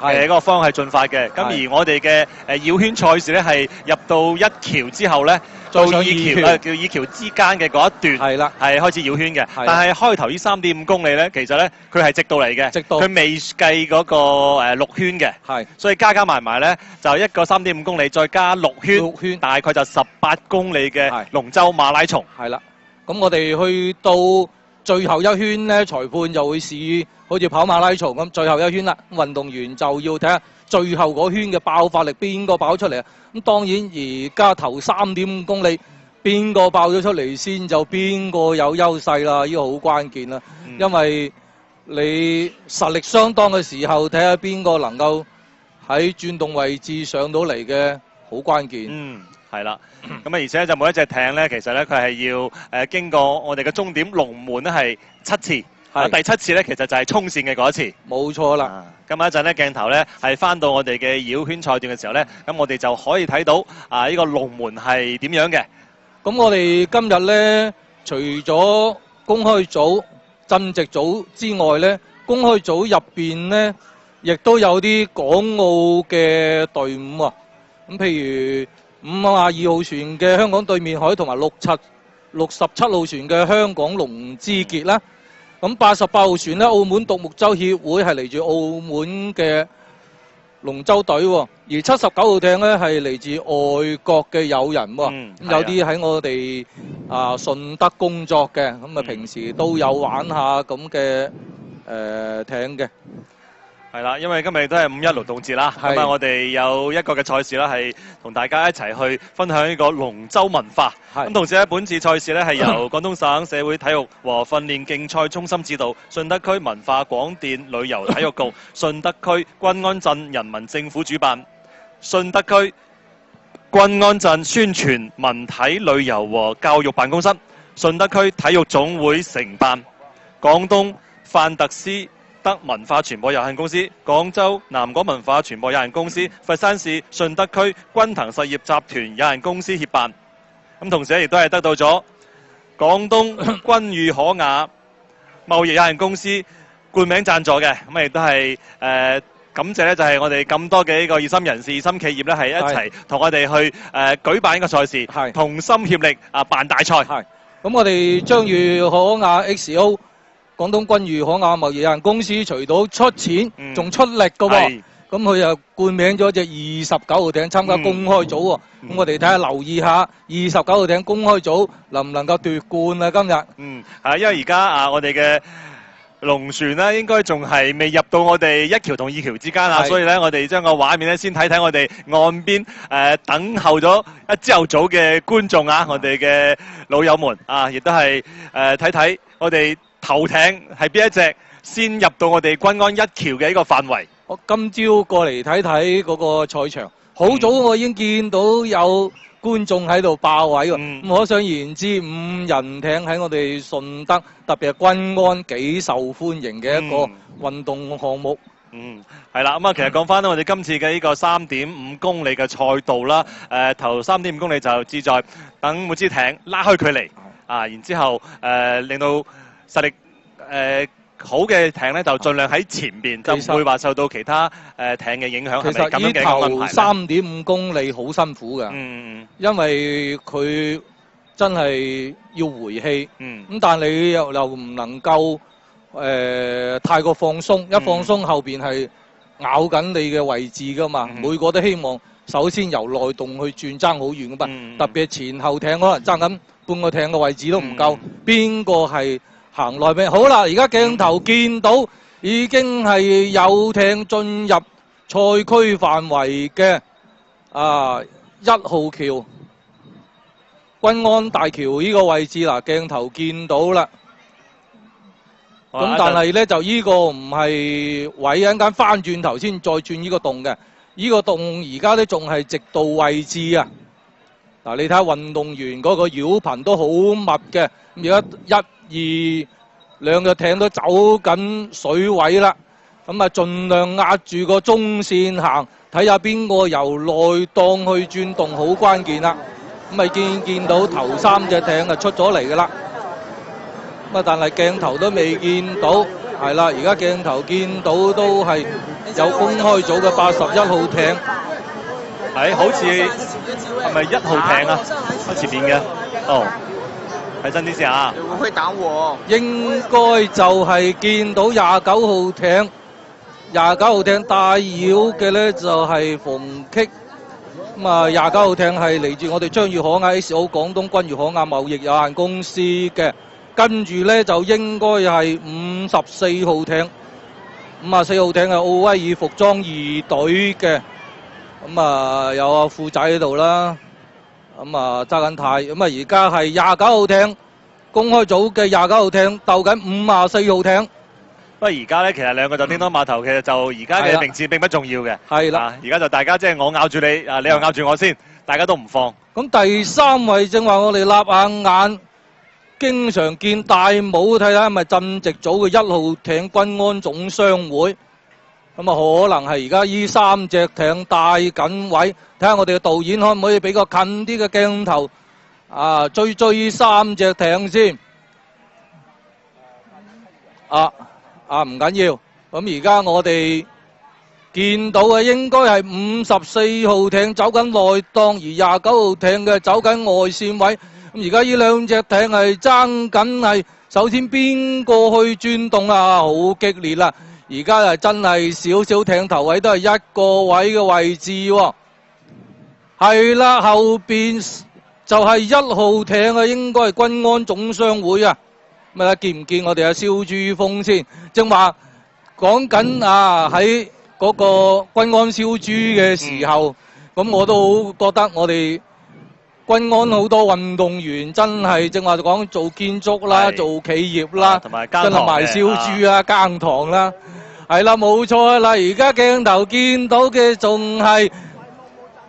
嗰個方向係進發嘅。咁而我哋嘅繞圈賽事咧係入到一橋之後咧，到二橋叫二橋之間嘅嗰一段係開始繞圈嘅。但係開頭呢3.5公里咧，其實咧佢係直道嚟嘅，佢未計嗰個6圈嘅。所以加埋埋咧，就一個3.5公里再加6圈，大概就18公里嘅龍舟馬拉松。係啦。咁我哋去到最後一圈咧，裁判就會試好似跑馬拉松咁，最後一圈啦，運動員就要睇下最後嗰圈嘅爆發力邊個跑出嚟啊！咁當然而家頭3.5公里邊個爆咗出嚟先，就邊個有優勢啦，呢個好關鍵啦。因為你實力相當嘅時候，睇下邊個能夠喺轉動位置上到嚟嘅，好關鍵。係啦，咁啊，而且就每一隻艇咧，其實咧佢係要經過我哋嘅終點龍門咧係7次，第7次咧其實就係衝線嘅嗰一次。冇錯啦。咁一陣咧鏡頭咧係翻到我哋嘅繞圈賽段嘅時候咧，咁我哋就可以睇到呢個龍門係點樣嘅。咁我哋今日咧，除咗公開組、鎮直組之外咧，公開組入邊咧，亦都有啲港澳嘅隊伍啊。咁譬如52號船嘅香港對面海，同埋67號船嘅香港龍之傑啦。咁88號船咧，澳門獨木舟協會係嚟自澳門嘅龍舟隊喎，而79號艇咧係嚟自外國嘅友人喎。有啲喺我哋順德工作嘅，咁啊平時都有玩下咁嘅艇嘅。係啦，因為今日都係5一勞動節啦，咁啊我哋有一個嘅賽事啦，係同大家一齊去分享呢個龍舟文化。咁同時咧，本次賽事咧係由廣東省社會體育和訓練競賽中心指導，順德區文化廣電旅遊體育局、順德區均安鎮人民政府主辦，順德區均安鎮宣傳文體旅遊和教育辦公室、順德區體育總會承辦，廣東范特斯德文化傳播有限公司、廣州南果文化傳播有限公司、佛山市順德區君騰實業集團有限公司協辦。咁同時亦都係得到咗廣東君裕可雅貿易有限公司冠名贊助嘅。咁亦都係感謝咧，就係我哋咁多嘅呢個熱心人士、熱心企業咧，係一齊同我哋去舉辦呢個賽事，同心協力辦大賽。咁我哋張裕可雅 XO。廣東君裕可雅貿易有限公司除到出錢，仲出力㗎喎。咁佢又冠名咗隻29號艇參加公開組喎。咁我哋睇下留意下29號艇公開組能唔能夠奪冠啊？今日因為而家我哋嘅龍船咧應該仲係未入到我哋一橋同二橋之間啊，所以咧我哋將個畫面咧先睇睇我哋岸邊等候咗一朝頭早嘅觀眾啊，我哋嘅老友們啊，亦都係睇睇我哋頭艇係邊一隻先入到我哋均安一橋嘅呢個範圍。我今朝過嚟睇睇嗰個賽場，好早我已經見到有觀眾喺度霸位喎。可想而知，5人艇喺我哋順德，特別係均安幾受歡迎嘅一個運動項目。係啦，咁啊，其實講翻我哋今次嘅呢個3.5公里嘅賽道啦，頭3.5公里就志在等每支艇拉開距離然之後令到實力好嘅艇咧，就盡量喺前邊，就唔會話受到其他艇嘅影響。其實呢頭3.5公里好辛苦㗎，因為佢真係要回氣。咁但係你又唔能夠太過放鬆，一放鬆後邊係咬緊你嘅位置㗎嘛。每個都希望首先由內洞去轉，爭好遠㗎嘛。特別前後艇可能爭緊半個艇嘅位置都唔夠，邊個係行內邊？好啦，而家鏡頭見到已經係有艇進入賽區範圍嘅1號橋均安大橋呢個位置啦，鏡頭見到啦。咁但係咧就呢個唔係位，一陣間翻轉頭先再轉呢個洞嘅。呢個洞而家咧仲係直道位置啊！嗱，你睇下運動員嗰個繞頻都好密嘅。而家1、2兩個艇都走緊水位啦。咁啊，盡量壓住個中線行，睇下邊個由內檔去轉動，好關鍵啦。咁啊，見到頭3隻艇啊出咗嚟㗎啦。咁啊，但係鏡頭都未見到，係啦，而家鏡頭見到都係有公開組嘅81號艇，係好似係咪1號艇啊？喺前面嘅，哦，睇真啲先啊！會唔會打我？應該就係見到29號艇。29號艇帶繞嘅咧就係馮棘，咁啊29號艇係嚟自我哋張裕可亞 XO 廣東君譽可亞貿易有限公司嘅，跟住咧就應該係54號艇，54號艇係奧威爾服裝2隊嘅，咁啊有阿富仔喺度啦，咁啊揸緊軚，咁啊而家係29號艇公開組嘅29號艇鬥緊54號艇。不過而家咧，其實兩個就叮當碼頭，其實就而家嘅名次並不重要嘅。係啦，而家就大家即係我咬住你，啊你又咬住我先，大家都唔放。咁第3位正話我哋立下眼，經常見大帽，睇下係咪鎮直組嘅1號艇君安總商會。咁啊，可能係而家呢3隻艇帶緊位，睇下我哋嘅導演可唔可以俾個近啲嘅鏡頭啊，追3隻艇先。唔緊要，咁而家我哋見到嘅應該係54號艇走緊內檔，而29號艇嘅走緊外線位。咁而家呢2隻艇係爭緊係，首先邊個去轉動啊？好激烈啦！而家係真係少少艇頭位都係1個位嘅位置喎。係啦，後邊就係1號艇啊，應該係君安總商會啊。咁啊，見唔見我哋阿蕭珠峰先？正話講緊啊，喺嗰個君安燒豬嘅時候，咁我都好覺得我哋君安好多運動員真係正話講做建築啦、做企業啦，同埋真係賣燒豬啊、耕堂啦，係啦，冇錯啦。而家鏡頭見到嘅仲係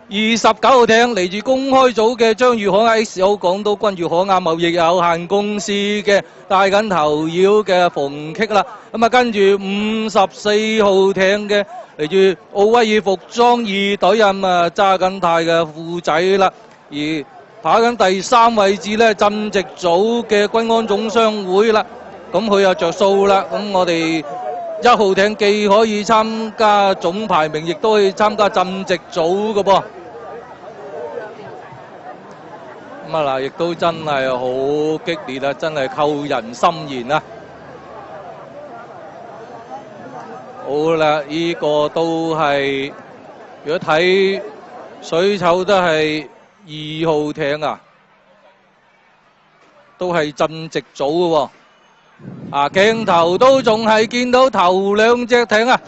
29號艇嚟自公開組嘅張裕可亞 XO 廣東君譽可亞貿易有限公司嘅帶緊頭繞嘅馮棘啦，咁啊跟住54號艇嘅嚟自奧威爾服裝2隊啊揸緊軚嘅富仔啦，而跑緊第3位置咧鎮直組嘅君安總商會啦，咁佢又着數啦，咁我哋1號艇既可以參加總排名，亦都可以參加鎮直組嘅噃。咁啊嗱，亦都真係好激烈啊！真係扣人心弦啊！好啦，呢個都係，如果睇水手都係2號艇啊，都係鎮直組嘅喎。啊，鏡頭都仲係見到頭2隻艇啊！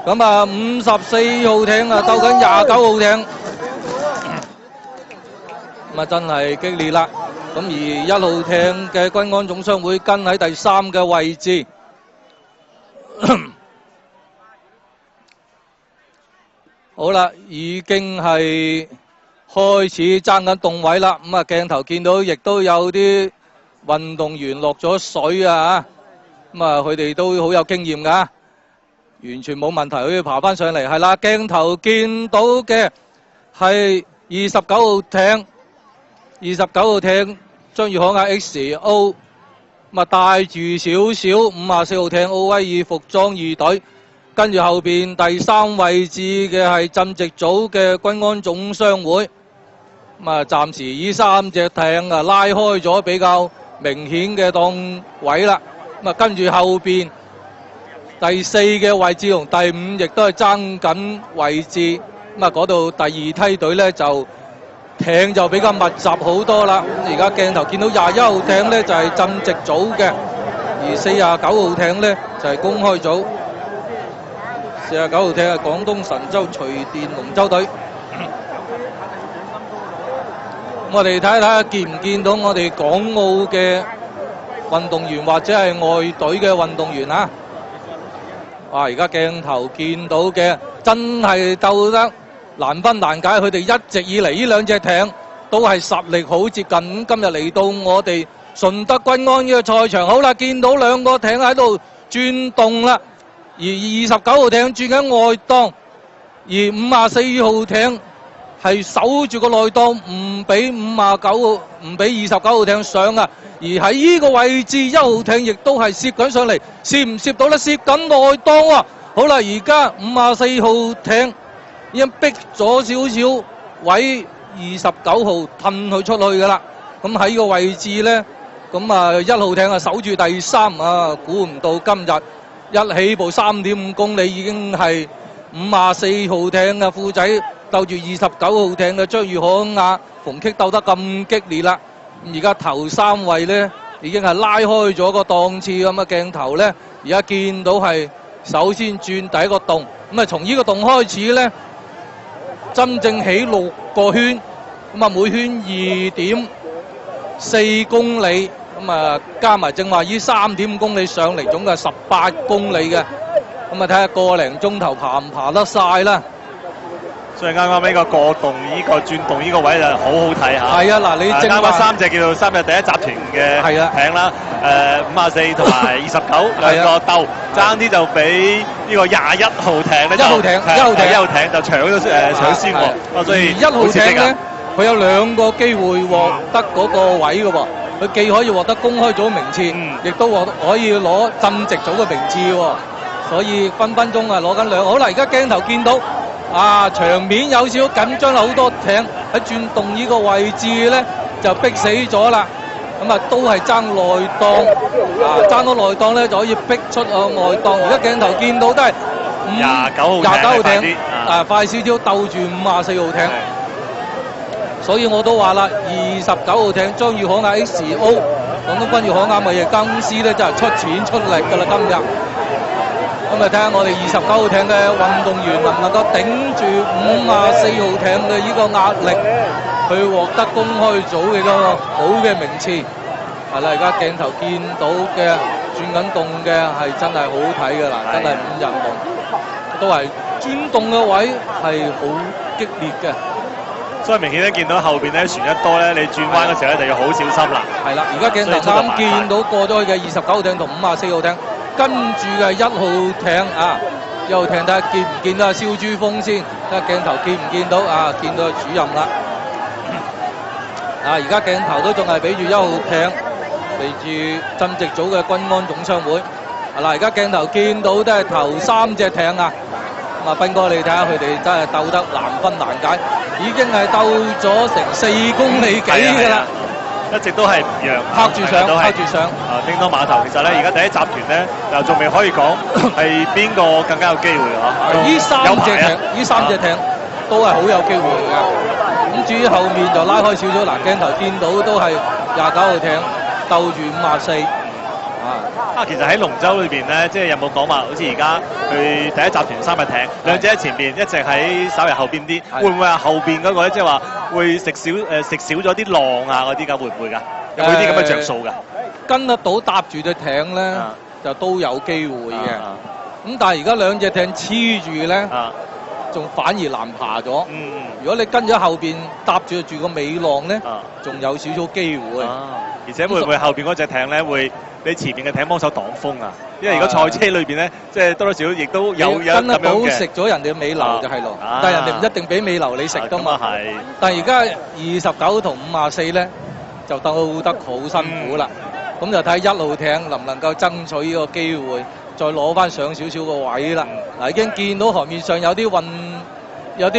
咁啊，54號艇啊，鬥緊29號艇。咁啊，真係激烈啦！咁而1號艇嘅君安總商會跟喺第3嘅位置，好啦，已經係開始爭緊洞位啦。咁啊，鏡頭見到亦都有啲運動員落咗水啊！咁啊，佢哋都好有經驗㗎，完全冇問題，可以爬翻上嚟。係啦，鏡頭見到嘅係29號艇。29號艇張裕可亞 XO， 咁啊帶住少少54號艇奧威爾服裝2隊，跟住後邊第3位置嘅係鎮直組嘅君安總商會，咁啊暫時呢3隻艇啊拉開咗比較明顯嘅檔位啦，咁啊跟住後邊第4嘅位置同第5亦都係爭緊位置，咁啊嗰度第2梯隊呢就艇就比較密集好多啦。而家鏡頭見到21號艇呢就係鎮直組嘅，而49號艇呢就係公開組。49號艇係廣東神州隨電龍舟隊。我哋睇一睇見唔見到我哋港澳嘅運動員或者係外隊嘅運動員啊！哇！而家鏡頭見到嘅真係鬥得難分難解，佢哋一直以嚟呢兩隻艇都係實力好接近。今日嚟到我哋順德君安呢個賽場，好啦，見到兩個艇喺度轉動啦，而29號艇轉緊外檔，而54號艇係守住個內檔，唔俾29號艇上啊！而喺呢個位置，1號艇亦都係攝緊上嚟，攝唔攝到咧？攝緊內檔喎！好啦，而家54號艇已經逼咗少少位，29號褪佢出去噶啦。咁喺呢個位置咧，咁啊1號艇啊守住第3啊，估唔到今日一起步3.5公里已經係54號艇嘅富仔鬥住29號艇嘅張裕可亞逢擊鬥得咁激烈啦。而家頭3位咧已經係拉開咗個檔次咁嘅鏡頭咧，而家見到係首先轉第一個洞，咁啊從呢個洞開始咧，真正起6個圈，咁啊每圈2.4公里，咁啊加埋正話呢3.5公里上嚟，總共係18公里嘅，咁啊睇下個零鐘頭爬唔爬得晒啦。所以啱啱呢個過洞呢個轉動呢個位就好好睇嚇。係啊，嗱你正話3隻叫做3隻第一集團嘅艇啦，54同埋29兩個鬥，爭啲就俾呢個21號艇咧，1號艇就搶咗先喎。所以1號艇咧，佢有2個機會獲得嗰個位嘅喎，佢既可以獲得公開組名次，亦都可以攞鎮直組嘅名次喎，所以分鐘啊攞緊2。好啦，而家鏡頭見到。場面有少少緊張啦，好多艇喺轉動呢個位置咧就逼死咗啦。咁啊都係爭內檔，爭到內檔咧就可以逼出外檔。而家鏡頭見到都係29號艇，快少少鬥住54號艇。所以我都話啦，29號艇張裕可亞 XO 廣東君裕可亞貿易公司咧真係出錢出力㗎啦今日。咁啊睇下我哋29號艇嘅運動員能唔能夠頂住54號艇嘅呢個壓力，去獲得公開組嘅嗰個好嘅名次。係啦，而家鏡頭見到嘅轉緊動嘅係真係好睇㗎啦，真係5人龍，都係轉動嘅位係好激烈嘅。所以明顯咧見到後邊咧船一多咧，你轉彎嘅時候咧就要好小心啦。係啦，而家鏡頭啱見到過咗去嘅29號艇同54號艇。跟住嘅1號艇啊，1號艇睇下見唔見到蕭珠峰先？睇下鏡頭見唔見到啊？見到主任啦。而家鏡頭都仲係俾住1號艇，俾住鎮直組嘅君安總商會。嗱，而家鏡頭見到都係頭3隻艇啊。咁啊，斌哥你睇下佢哋真係鬥得難分難解，已經係鬥咗成4公里幾㗎啦。一直都係唔讓，拍住上。叮當碼頭其實咧，而家第一集團咧就仲未可以講係邊個更加有機會嚇。呢3隻艇都係好有機會㗎。咁至於後面就拉開少少，嗱鏡頭見到都係29號艇鬥住54。其實喺龍舟裏邊咧，即係有冇講話？好似而家佢第一集團3隻艇，兩隻喺前邊，一隻喺稍微後邊啲，會唔會話後邊嗰個咧，即係話會食少咗啲浪啊嗰啲㗎？會唔會㗎？有冇啲咁嘅着數㗎？跟得到搭住隻艇咧，就都有機會嘅。咁但係而家兩隻艇黐住咧，仲反而難爬咗。如果你跟咗後邊搭住個尾浪咧，仲有少少機會。而且會唔會後邊嗰隻艇咧會？你前面嘅艇幫手擋風啊！因為如果賽車裏邊咧，即係多多少少亦都有跟得到食咗人哋嘅尾流就係咯，但係人哋唔一定俾尾流你食噶嘛。係。但係而家29同54咧就鬥得好辛苦啦。咁就睇1號艇能唔能夠爭取呢個機會，再攞翻上少少個位啦。嗱，已經見到河面上有啲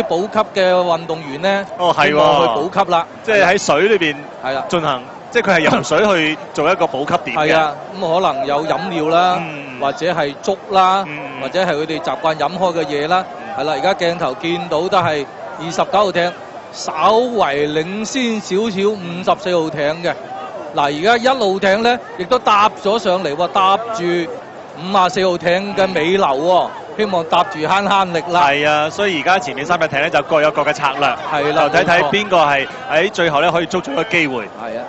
補給嘅運動員咧，希望去補給啦。即係喺水裏邊係啦進行。即係佢係游水去做一個補給點嘅。係啊，咁可能有飲料啦，或者係粥啦，或者係佢哋習慣飲開嘅嘢啦。係啦，而家鏡頭見到都係29號艇稍為領先少少54號艇嘅。嗱，而家1號艇咧亦都搭咗上嚟喎，搭住54號艇嘅尾流喎，希望搭住慳力啦。係啊，所以而家前面3隻艇咧就各有各嘅策略。係啦，就睇睇邊個係喺最後咧可以捉住個機會。係啊。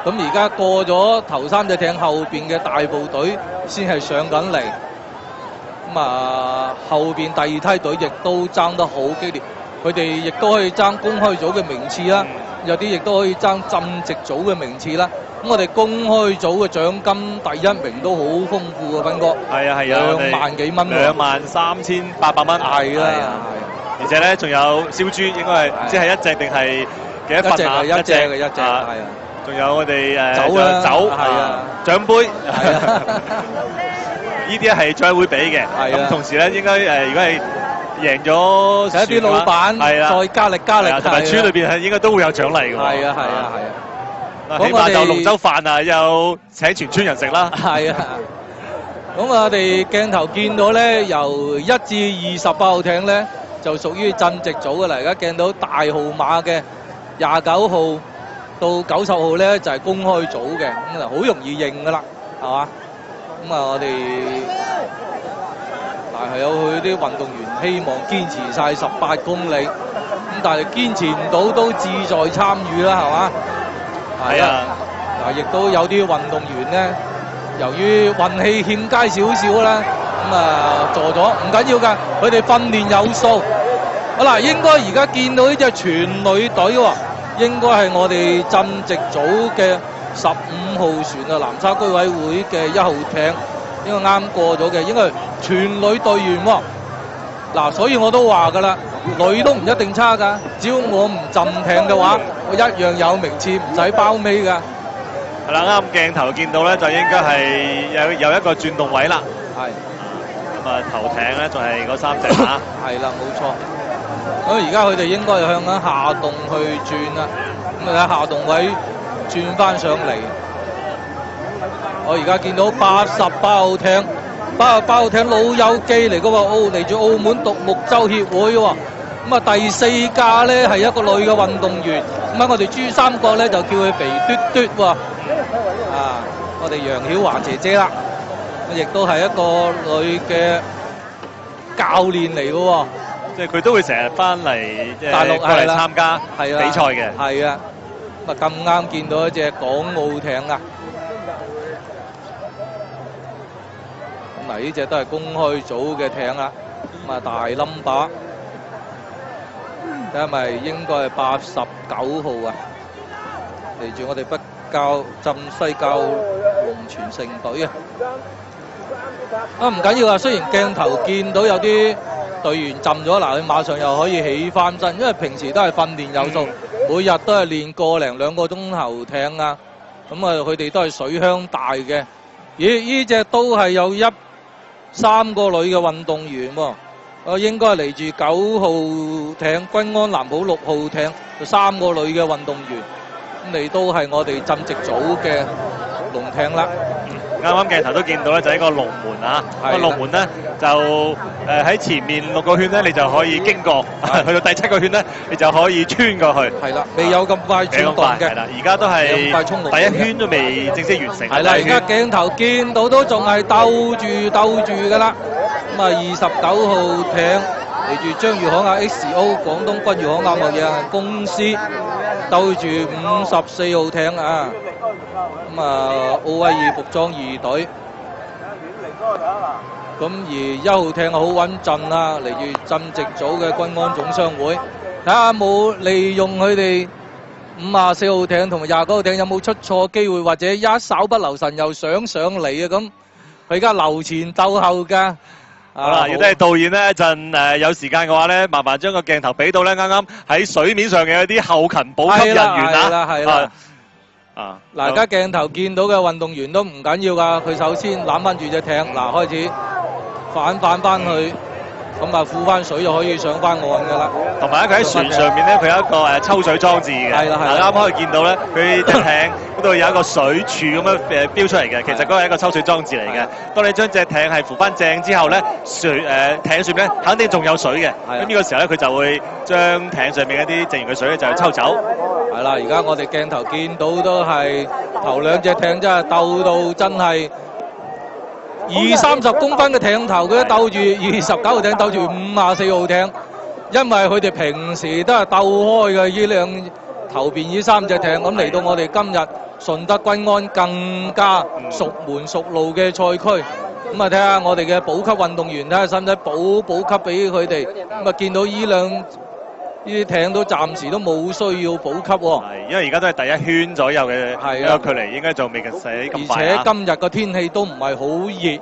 咁而家過咗頭3隻艇後邊嘅大部隊先係上緊嚟。咁後邊第2梯隊亦都爭得好激烈，佢哋亦都可以爭公開組嘅名次啦，有啲亦都可以爭浸席組嘅名次啦。咁我哋公開組嘅獎金第1名都好豐富啊，斌哥。係啊2萬幾蚊，23,800蚊。係啦，而且咧仲有燒豬，應該係唔知係1隻定係幾多份啊？一隻係啊。仲有我哋酒啦，酒係啊，獎杯係啊。呢啲係組委會俾嘅，咁同時咧應該如果係贏咗，就一啲老闆係啦，再加力，同埋村裏邊係應該都會有獎勵嘅喎。係啊。起碼就龍舟飯啊，又請全村人食啦。係啊。咁我哋鏡頭見到咧，由1至28號艇咧就屬於鎮席組嘅啦。而家見到大號碼嘅29號到90號咧就係公開組嘅，咁就好容易認噶啦，係嘛？咁我哋但係有佢啲運動員希望堅持晒18公里，咁但係堅持唔到都志在參與啦，係嘛？係啊，嗱，亦都有啲運動員咧，由於運氣欠佳少少啦，咁坐咗唔緊要㗎，佢哋訓練有素。好啦，應該而家見到呢隻全女隊喎，應該係我哋鎮席組嘅15號船啊，南沙居委會嘅1號艇，應該啱過咗嘅，應該係全女隊員喎。嗱，所以我都話㗎啦，女都唔一定差㗎，只要我唔浸艇嘅話，我一樣有名次，唔使包尾㗎。係啦，啱鏡頭見到咧，就應該係有一個轉動位啦。係。咁頭艇咧仲係嗰3隻嚇。係啦，冇錯。咁而家佢哋應該係向緊下洞去轉啦，咁喺下洞位轉翻上嚟。我而家見到88號艇，88號艇老友記嚟嘅喎，嚟自澳門獨木舟協會喎。咁第4架咧係一個女嘅運動員，咁喺我哋珠三角咧就叫佢肥嘟嘟喎。我哋楊曉華姐姐啦，亦都係一個女嘅教練嚟嘅喎。即係佢都會成日翻嚟大陸過嚟參加比賽嘅。係啊，咁啱見到一隻港澳艇啊！咁嗱，呢隻都係公開組嘅艇啦。咁大number，睇下咪應該係89號啊，嚟住我哋北滘浸西滘龍泉盛隊啊！唔緊要啊，雖然鏡頭見到有啲隊員浸咗，嗱，佢馬上又可以起翻身，因為平時都係訓練有素，每日都係練個零2個鐘頭艇啊。咁佢哋都係水鄉大嘅。咦，呢隻都係有3個女嘅運動員喎。應該嚟自9號艇君安藍浦6號艇，3個女嘅運動員。咁你都係我哋鎮席組嘅龍艇啦。啱啱鏡頭都見到咧，就係一個龍門啊！個龍門咧就喺前面6個圈咧，你就可以經過；去到第7個圈咧，你就可以穿過去。係啦，未有咁快穿過嘅。係啦，而家都係第1圈都未正式完成。係啦，而家鏡頭見到都仲係鬥住㗎啦。咁29號艇嚟住章魚行亞 XO 廣東君魚行亞貿易有限公司鬥住54號艇啊！咁奧威爾服裝2隊，咁而1號艇好穩陣啦，嚟住鎮席組嘅君安總商會，睇下冇利用佢哋54號艇同埋29號艇有冇出錯機會，或者一稍不留神又想上嚟啊！咁佢而家留前鬥後㗎。好啦，亦都係導演呢一陣有時間嘅話咧，麻煩將個鏡頭俾到咧，啱啱喺水面上嘅一啲後勤補給人員啊。係啦。嗱，而家鏡頭見到嘅運動員都唔緊要㗎，佢首先攬翻住隻艇，開始反翻去，咁負翻水就可以上翻岸㗎啦。同埋佢喺船上面咧，佢有一個抽水裝置嘅。係啦。啱啱可以見到咧，佢隻艇嗰度有一個水柱咁樣標出嚟嘅，其實嗰個係一個抽水裝置嚟嘅。當你將隻艇係扶翻正之後咧，艇上面咧肯定仲有水嘅。咁呢個時候咧，佢就會將艇上面一啲剩餘嘅水咧就抽走。係啦，而家我哋鏡頭見到都係頭2隻艇真係鬥到真係20-30公分嘅艇頭，佢都鬥住29號艇鬥住54號艇，因為佢哋平時都係鬥開嘅呢兩頭邊呢3隻艇，咁嚟到我哋今日順德軍安更加熟門熟路嘅賽區。咁啊，睇下我哋嘅補給運動員，睇下使唔使補給俾佢哋。咁啊，見到呢啲艇都暫時都冇需要補給喎。因為而家都係第1圈左右嘅一個距離，應該仲未使咁快。而且今日個天氣都唔係好熱，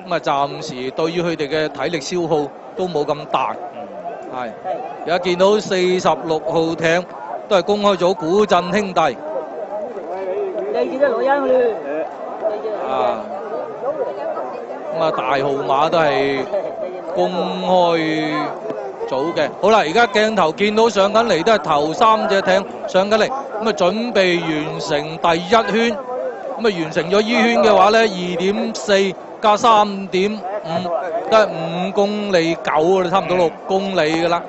咁啊暫時對於佢哋嘅體力消耗都冇咁大。係，而家見到46號艇都係公開咗古鎮兄弟。啊，咁啊大號碼都係公開組嘅。好啦，而家鏡頭見到上緊嚟都係頭3隻艇上緊嚟，咁啊準備完成第1圈。咁啊完成咗依圈嘅話咧，2.4加3.5都係5公里9啦，差唔多6公里噶啦。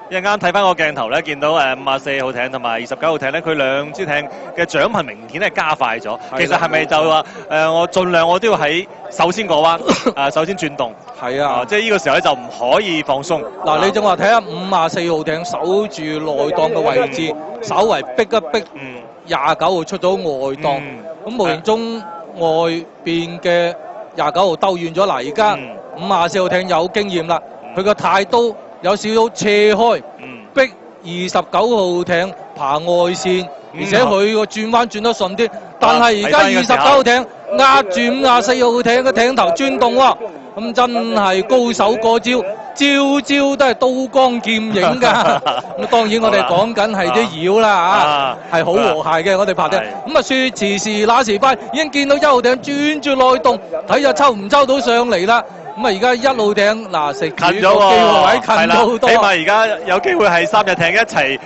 一陣間睇翻個鏡頭咧，見到54號艇同埋29號艇咧，佢兩支艇嘅獎品明顯係加快咗。其實係咪就話我盡量我都要喺首先過彎，首先轉動？係啊，即係呢個時候咧就唔可以放鬆。嗱，你正話睇下54號艇守住內檔嘅位置，稍為逼一逼29號出咗外檔，咁無形中外邊嘅29號兜遠咗。嗱，而家54號艇有經驗啦，佢個太刀有少少斜開，逼29號艇爬外線，而且佢個轉彎轉得順啲。但係而家29號艇壓住54號艇嘅艇頭轉動喎，咁真係高手過招，招招都係刀光劍影㗎。咁當然我哋講緊係啲妖啦嚇，係好和諧嘅我哋拍艇。咁啊，說時遲那時快，已經見到1號艇轉住內動，睇下抽唔抽到上嚟啦。咁啊，而家1號艇嗱食住個機會位近咗好多，起碼而家有機會係3隻艇一齊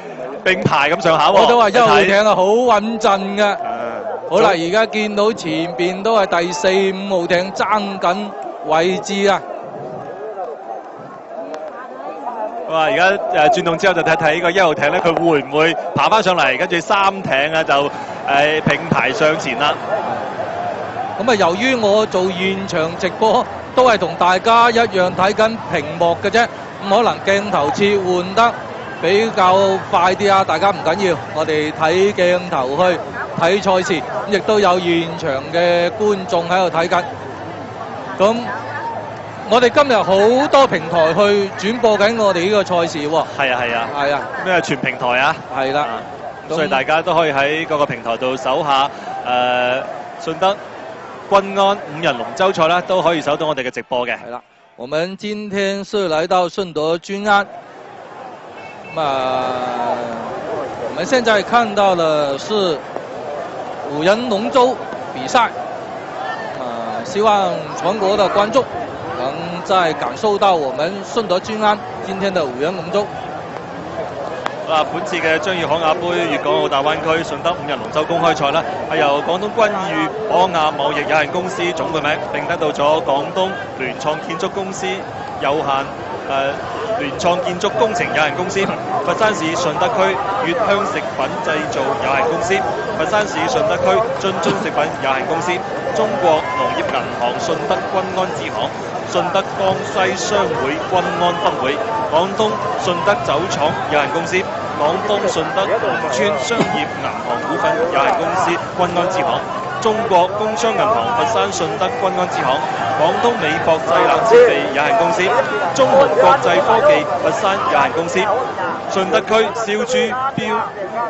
並排咁上下喎。我都話1號艇啊，好穩陣㗎。好啦，而家見到前邊都係第4、5號艇爭緊位置啊！哇！而家轉動之後就睇睇呢個1號艇咧，佢會唔會爬翻上嚟？跟住3艇啊就並排上前啦。咁啊，由於我做現場直播都係同大家一樣睇緊屏幕嘅啫，咁可能鏡頭切換得比較快啲啊！大家唔緊要，我哋睇鏡頭去睇賽事，亦都有現場嘅觀眾喺度睇緊。咁我哋今日好多平台去轉播緊我哋呢個賽事喎。係啊係啊係啊！咩全平台啊？係啦，所以大家都可以喺各個平台度搜下順德軍安5人龍舟賽啦，都可以搜到我哋嘅直播嘅。係啦，我們今天是來到順德軍安。我們現在看到的是5人龍舟比賽，希望全國的觀眾能再感受到我們順德軍安今天的5人龍舟。本次嘅張裕康亞杯粵港澳大灣區順德5人龍舟公開賽啦，係由廣東君裕可亞貿易有限公司總嘅名，並得到咗廣東聯創建築公司有限聯創建築工程有限公司、佛山市順德區粵香食品製造有限公司、佛山市順德區津津食品有限公司、中國農業銀行順德軍安支行、順德江西商會軍安分會、廣東順德酒廠有限公司、廣東順德農村商業銀行股份有限公司軍安支行、中國工商銀行佛山順德軍安支行、廣東美博製冷設備有限公司、中紅國際科技佛山有限公司、順德區燒豬標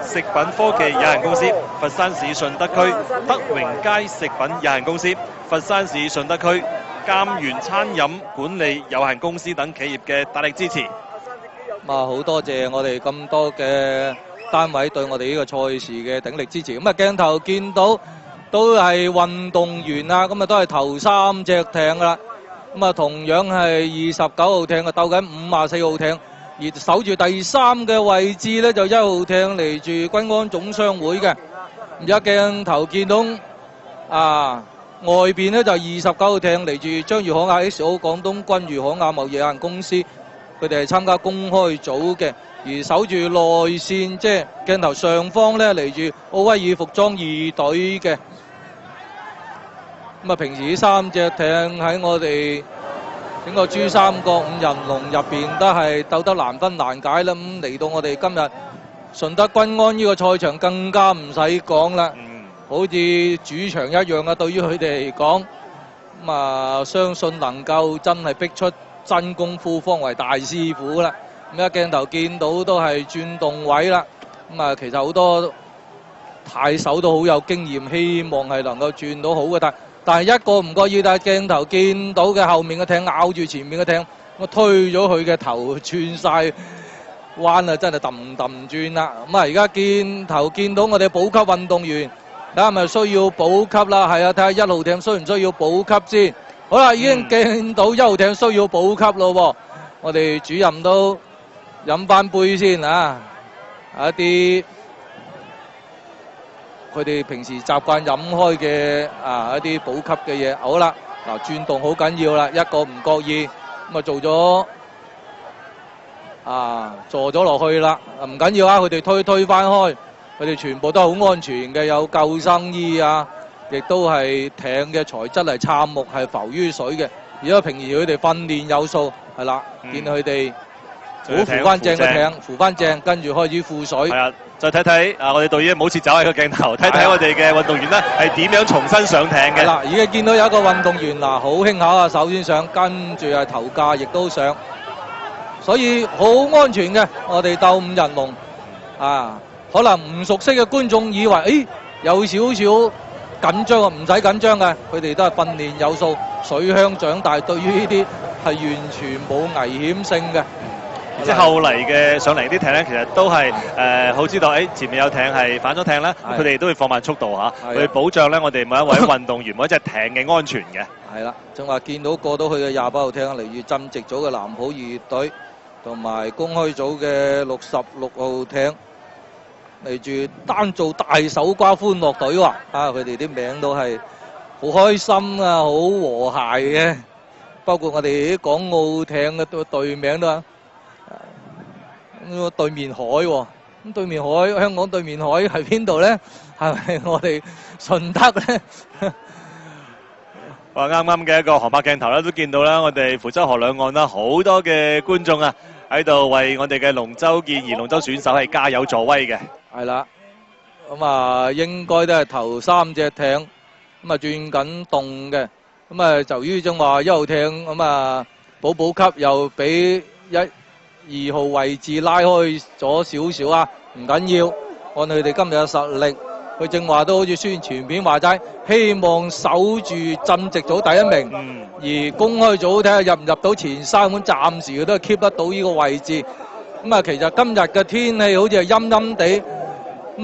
食品科技有限公司、佛山市順德區德榮佳食品有限公司、佛山市順德區監園餐飲管理有限公司等企業嘅大力支持。好多謝我哋咁多嘅單位對我哋呢個賽事嘅鼎力支持。咁啊，鏡頭見到都係運動員啊，咁啊都係頭3隻艇噶啦。咁啊，同樣係29號艇啊鬥緊54號艇，而守住第3嘅位置咧就1號艇嚟住軍安總商會嘅。而家鏡頭見到外邊咧就29號艇嚟住張裕可亞 XO 廣東君裕可亞貿易有限公司，佢哋係參加公開組嘅。而守住內線即係鏡頭上方咧嚟住奧威爾服裝2隊嘅。咁啊，平時呢3隻艇喺我哋整個珠三角5人龍入邊都係鬥得難分難解啦。咁嚟到我哋今日順德君安呢個賽場更加唔使講啦，好似主場一樣啊！對於佢哋嚟講，咁啊相信能夠真係逼出真功夫，方為大師傅啦。咁一鏡頭見到都係轉動位啦，咁啊其實好多太手都好有經驗，希望係能夠轉到好嘅，但係一個唔覺意，但係鏡頭見到嘅後面嘅艇咬住前面嘅艇，我推咗佢嘅頭轉晒彎啊，真係揼轉啦！咁啊而家鏡頭見到我哋補給運動員，睇下係咪需要補給啦？係啊，睇下1號艇需唔需要補給先？好啦，已經見到1號艇需要補給咯喎，我哋主任都飲翻杯先啊！一啲佢哋平時習慣飲開嘅一啲補給嘅嘢。好啦，嗱轉動好緊要啦，一個唔覺意咁啊做咗坐咗落去啦，唔緊要啊！佢哋推翻開，佢哋全部都好安全嘅，有救生衣啊，亦都係艇嘅材質係杉木，係浮於水嘅。而家平時佢哋訓練有素，係啦，見佢哋扶翻正個艇，扶翻正，跟住開始覆水。係啊，再睇睇我哋導演唔好切走喺個鏡頭，睇睇我哋嘅運動員咧係點樣重新上艇嘅。嗱，已經見到有一個運動員好輕巧啊，首先上，跟住係頭架亦都上。所以好安全嘅，我哋鬥5人龍可能唔熟悉嘅觀眾以為，有少少緊張啊，唔使緊張嘅，佢哋都係訓練有素，水鄉長大，對於呢啲係完全冇危險性嘅。即係後嚟嘅上嚟啲艇咧，其實都係好知道，前面有艇係反咗艇咧，佢哋都會放慢速度去保障咧我哋每一位運動員每一隻艇嘅安全嘅。係啦，正話見到過到去嘅28號艇嚟自浸直組嘅藍埔2隊。同埋公開組嘅66號艇嚟住單做大手瓜歡樂隊喎，佢哋啲名都係好開心啊，好和諧嘅。包括我哋啲港澳艇嘅隊名都對面海喎，咁對面海香港對面海係邊度咧？係咪我哋順德咧？哇！啱啱嘅一個航拍鏡頭咧，都見到啦，我哋福州河兩岸啦，好多嘅觀眾啊！喺度為我哋嘅龍舟健兒、龍舟選手係加油助威嘅。係啦，咁應該都係頭3隻艇咁轉緊動嘅。咁由於正話1號艇咁補給又俾1、2號位置拉開咗少少啊，唔緊要，按佢哋今日嘅實力，佢正話都好似宣傳片話齋，希望守住浸直組第1名。而公開組睇下入唔入到前3，咁暫時佢都係 keep 得到呢個位置。其實今日嘅天氣好似係陰陰地，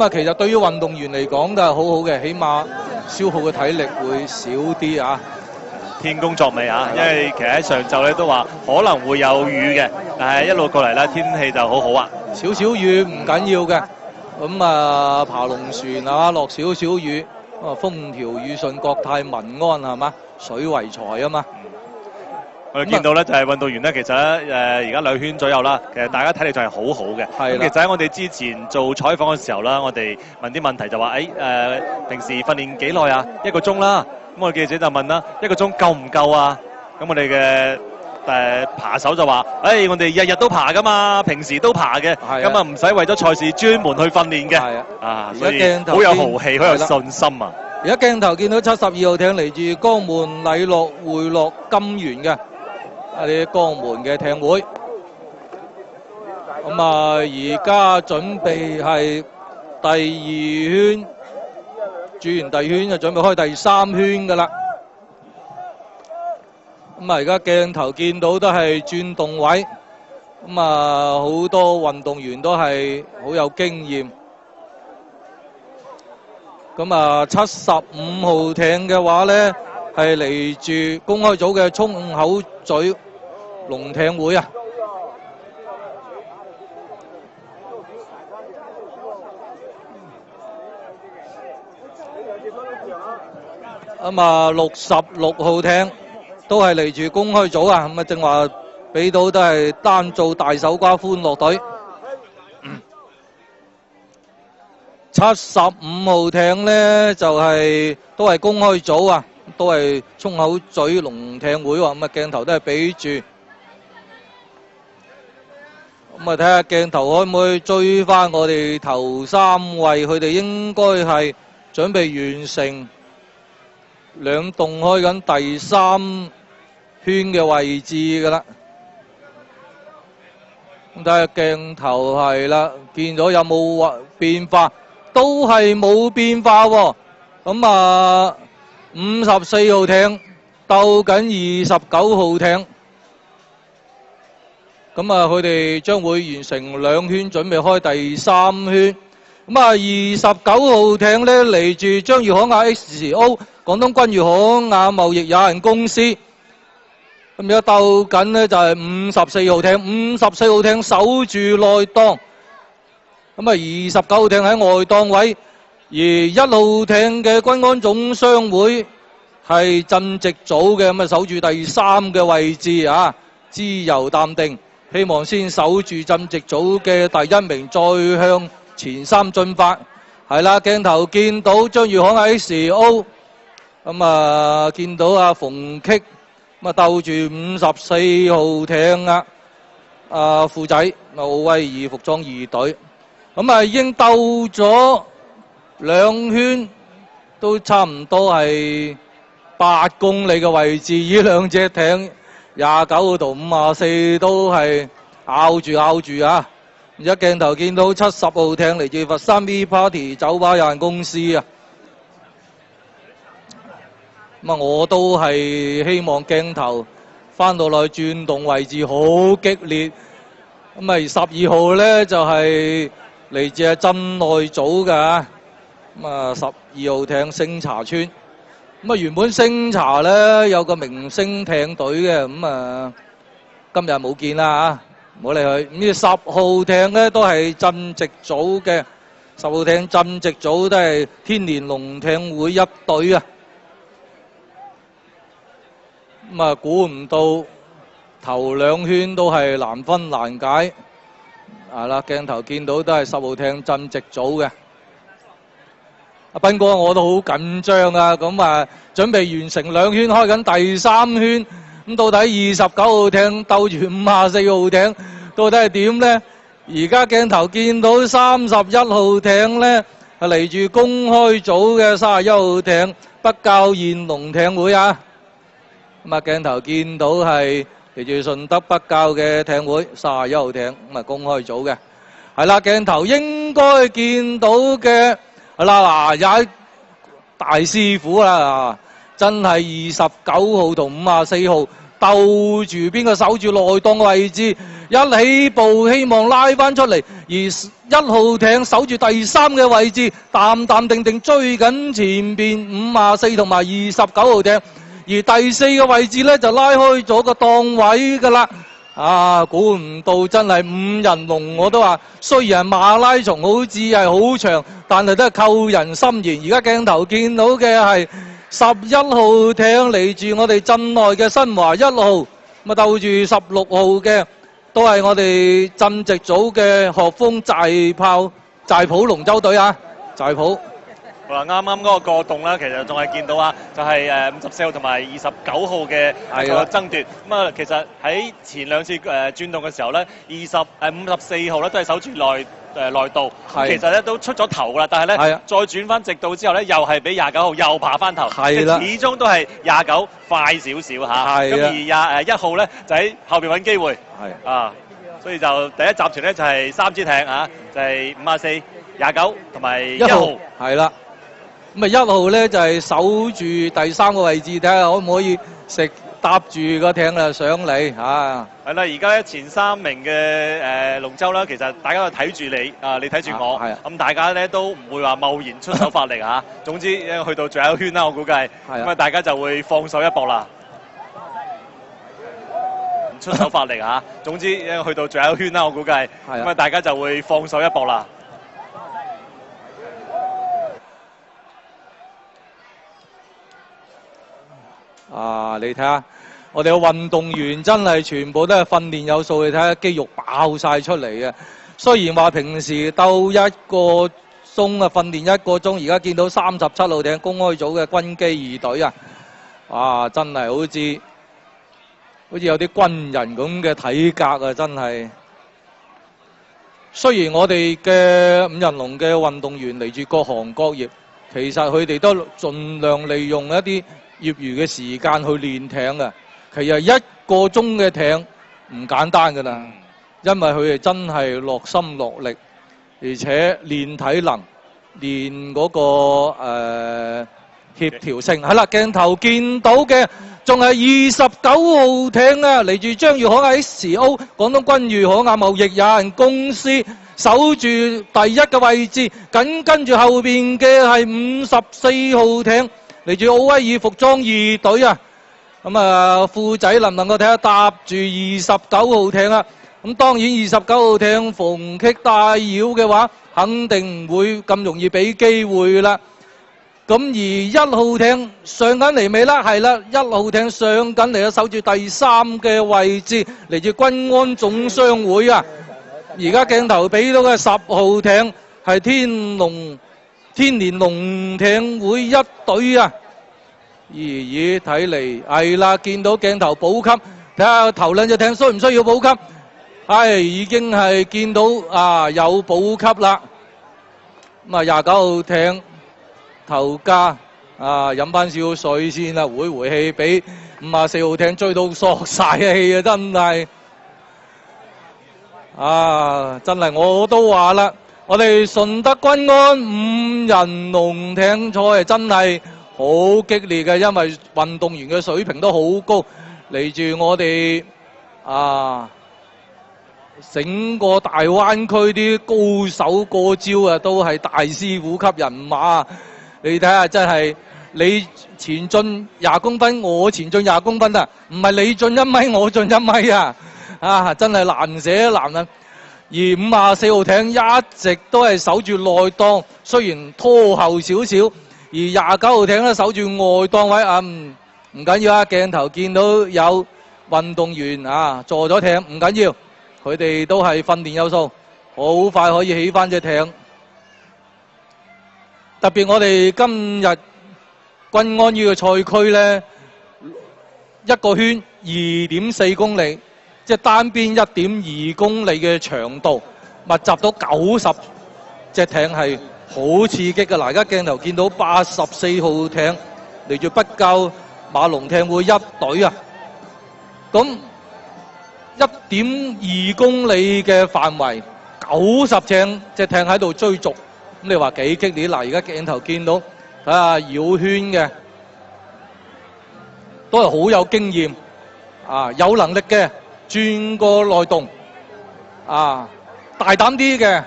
其實對於運動員嚟講都係好好嘅，起碼消耗嘅體力會少啲啊。天公作美啊，因為其實喺上晝咧都話可能會有雨嘅，但係一路過嚟咧天氣就好好啊。少少雨唔緊要嘅，咁爬龍船落少少雨，風調雨順，國泰民安係嘛？水為財啊嘛。我哋見到咧就係運動員咧，其實咧而家2圈左右啦，其實大家體力就係好好嘅。咁其實喺我哋之前做採訪嘅時候啦，我哋問啲問題就話平時訓練幾耐啊？1個鐘啦。咁我哋記者就問啦，1個鐘夠唔夠啊？咁我哋嘅扒手就話：我哋日日都爬噶嘛，平時都爬嘅，咁唔使為咗賽事專門去訓練嘅。所以好有豪氣，好有信心啊！而家鏡頭見到72號艇嚟自江門禮樂匯樂金源嘅啲江門嘅艇會，咁而家準備係第2圈，轉完第2圈就準備開第3圈噶啦。而家鏡頭見到都係轉動位，好多運動員都係好有經驗。75號艇嘅話咧，係嚟自公開組嘅涌口咀龍艇會啊。66號艇都係嚟自公開組啊。正話俾到都係單做大手瓜歡樂隊。75號艇咧就都係公開組啊，都係涌口咀龍艇會喎。鏡頭都係俾住咁啊，睇下鏡頭可唔可以追翻我哋頭3位，佢哋應該係準備完成兩洞開緊第3圈嘅位置㗎啦。咁睇下鏡頭係啦，見咗有冇變化？都係冇變化喎。咁啊，54號艇鬥緊29號艇。咁啊，佢哋將會完成2圈，準備開第3圈。咁啊，29號艇咧嚟自張裕可亞 XO 廣東君裕可亞貿易有限公司。咁而家鬥緊呢就係54號艇，54號艇守住內檔。咁啊，29號艇喺外檔位，而1號艇嘅軍安總商會係鎮直組嘅，咁啊守住第3嘅位置啊，自由淡定。希望先守住鎮直組嘅第1名，再向前3進發。係啦，鏡頭見到張裕可亞 XO， 咁啊見到阿馮棘，咁啊鬥住54號艇啊，阿富仔奧威爾服裝2隊，咁啊已經鬥咗2圈，都差唔多係8公里嘅位置，呢兩隻艇。29號同54都係拗住啊！而家鏡頭見到70號艇嚟自佛山 V Party 酒吧有限公司啊！咁啊，我都係希望鏡頭翻到來轉動位置好激烈。咁啊，12號咧就係嚟自鎮內組㗎。咁啊，12號艇星茶村。咁啊，原本星茶咧有個明星艇隊嘅，咁啊今日冇見啦嚇，唔好理佢。咁呢10號艇咧都係鎮直組嘅，10號艇鎮直組都係天年龍艇會一隊啊。咁啊，估唔到頭2圈都係難分難解。係啦，鏡頭見到都係10號艇鎮直組嘅。阿斌哥，我都好緊張啊！咁啊，準備完成2圈，開緊第3圈。咁到底29號艇鬥住54號艇，到底係點呢？而家鏡頭見到31號艇呢，係嚟住公開組嘅31號艇北滘現龍艇會啊。咁啊，鏡頭見到係嚟住順德北滘嘅艇會31號艇，咁啊公開組嘅。係啦，鏡頭應該見到嘅。係啦，嗱，有大師傅啦，真係29號同54號鬥住邊個守住內檔嘅位置，一起步希望拉翻出嚟，而1號艇守住第3嘅位置，淡淡定定追緊前邊54同埋29號艇，而第4嘅位置咧就拉開咗個檔位㗎啦。啊！估唔到真係5人龍，我都話雖然馬拉松好似係好長，但係都係扣人心弦。而家鏡頭見到嘅係11號艇嚟自我哋鎮內嘅新華1號，咁啊鬥住16號嘅都係我哋鎮直組嘅學豐寨普龍舟隊啊，寨普。好啦，啱啱嗰個過洞啦，其實仲係見到啊，就係54號同埋29號嘅個爭奪。咁啊，其實喺前2次轉動嘅時候咧，54號咧都係守住內道，其實咧都出咗頭㗎啦。但係咧再轉翻直道之後咧，又係俾29號又爬翻頭，始終都係29快少少嚇。咁而1號咧就喺後邊揾機會。啊，所以就第一集團咧就係3支艇啊，就係54、29同埋1號。係啦。咁啊1號咧就係守住第3個位置，睇下可唔可以搭住個艇啊上嚟嚇。係啦，而家咧前3名嘅龍舟啦，其實大家都睇住你啊，你睇住我，咁大家咧都唔會話貿然出手發力嚇。總之去到最後一圈啦，我估計咁啊，大家就會放手一搏啦。出手發力嚇，總之去到最後一圈啦，我估計咁啊，大家就會放手一搏啦。啊！你睇下，我哋嘅運動員真係全部都係訓練有素，你睇下肌肉爆晒出嚟嘅。雖然話平時鬥1個鐘啊，訓練1個鐘，而家見到37號艇公開組嘅軍機2隊啊，哇！真係好似有啲軍人咁嘅體格啊，真係。雖然我哋嘅五人龍嘅運動員嚟自各行各業，其實佢哋都盡量利用一啲業餘嘅時間去練艇嘅。其實1個鐘嘅艇唔簡單㗎啦，因為佢哋真係落心落力，而且練體能、練嗰個協調性。係啦，鏡頭見到嘅仲係29號艇啊，嚟自章魚可亞 XO 廣東君譽可亞貿易有限公司，守住第1嘅位置。緊跟住後邊嘅係54號艇，嚟自奧威爾服裝2隊啊。咁啊，富仔能唔能夠睇下搭住29號艇啊？咁當然29號艇逢棘帶繞嘅話，肯定唔會咁容易俾機會啦。咁而1號艇上緊嚟未啦？係啦，1號艇上緊嚟啊，守住第3嘅位置，嚟自君安總商會啊。而家鏡頭俾到嘅10號艇係天連龍艇會1隊啊。睇嚟係啦，見到鏡頭補給，睇下頭兩隻艇需唔需要補給？係已經係見到有補給啦。咁啊29號艇頭架飲翻少水先啦，回氣，俾54號艇追到索晒氣啊！真係真係我都話啦，我哋順德君安5人龍艇賽係真係好激烈嘅，因為運動員嘅水平都好高，嚟住我哋整個大灣區啲高手過招啊，都係大師傅級人馬。你睇下，真係你前進20公分，我前進20公分啊，唔係你進1米，我進1米啊！真係難捨難啊！而54號艇一直都係守住內檔，雖然拖後少少。而29號艇咧守住外檔位唔緊要啊！鏡頭見到有運動員坐咗艇，唔緊要，佢哋都係訓練有素，好快可以起翻隻艇。特別我哋今日君安呢個賽區呢，一個圈2.4公里，即係單邊1.2公里嘅長度，密集到90隻艇係好刺激㗎！嗱，而家鏡頭見到84號艇嚟住北滘馬龍艇會1隊啊！咁1.2公里嘅範圍，90隻艇喺度追逐，咁你話幾激烈？嗱，而家鏡頭見到睇下繞圈嘅，都係好有經驗有能力嘅，轉個內動大膽啲嘅。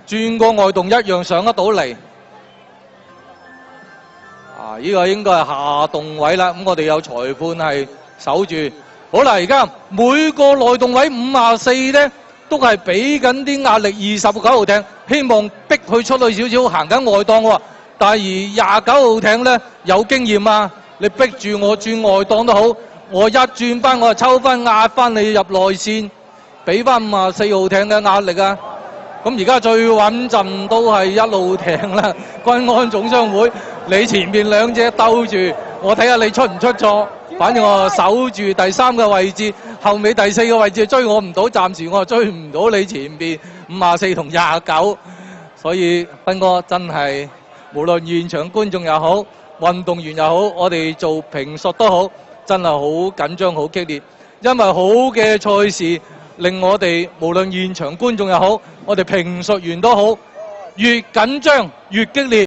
轉個外動一樣上得到嚟，呢個應該係下動位啦。咁我哋有裁判係守住。好啦，而家每個內動位54呢，都係俾緊啲壓力29號艇，希望逼佢出去少少，行緊外檔喎。但係而29號艇呢，有經驗啊，你逼住我轉外檔都好，我一轉翻我就抽翻壓翻你入內線，俾翻54號艇嘅壓力啊！咁而家最穩陣都係1號艇啦，君安總商會，你前面2隻兜住，我睇下你出唔出錯。反正我守住第3嘅位置，後尾第4嘅位置追我唔到，暫時我追唔到你前面54同29，所以斌哥真係無論現場觀眾又好，運動員又好，我哋做評述都好，真係好緊張、好激烈，因為好嘅賽事。令我哋無論現場觀眾又好，我哋評述員都好，越緊張越激烈。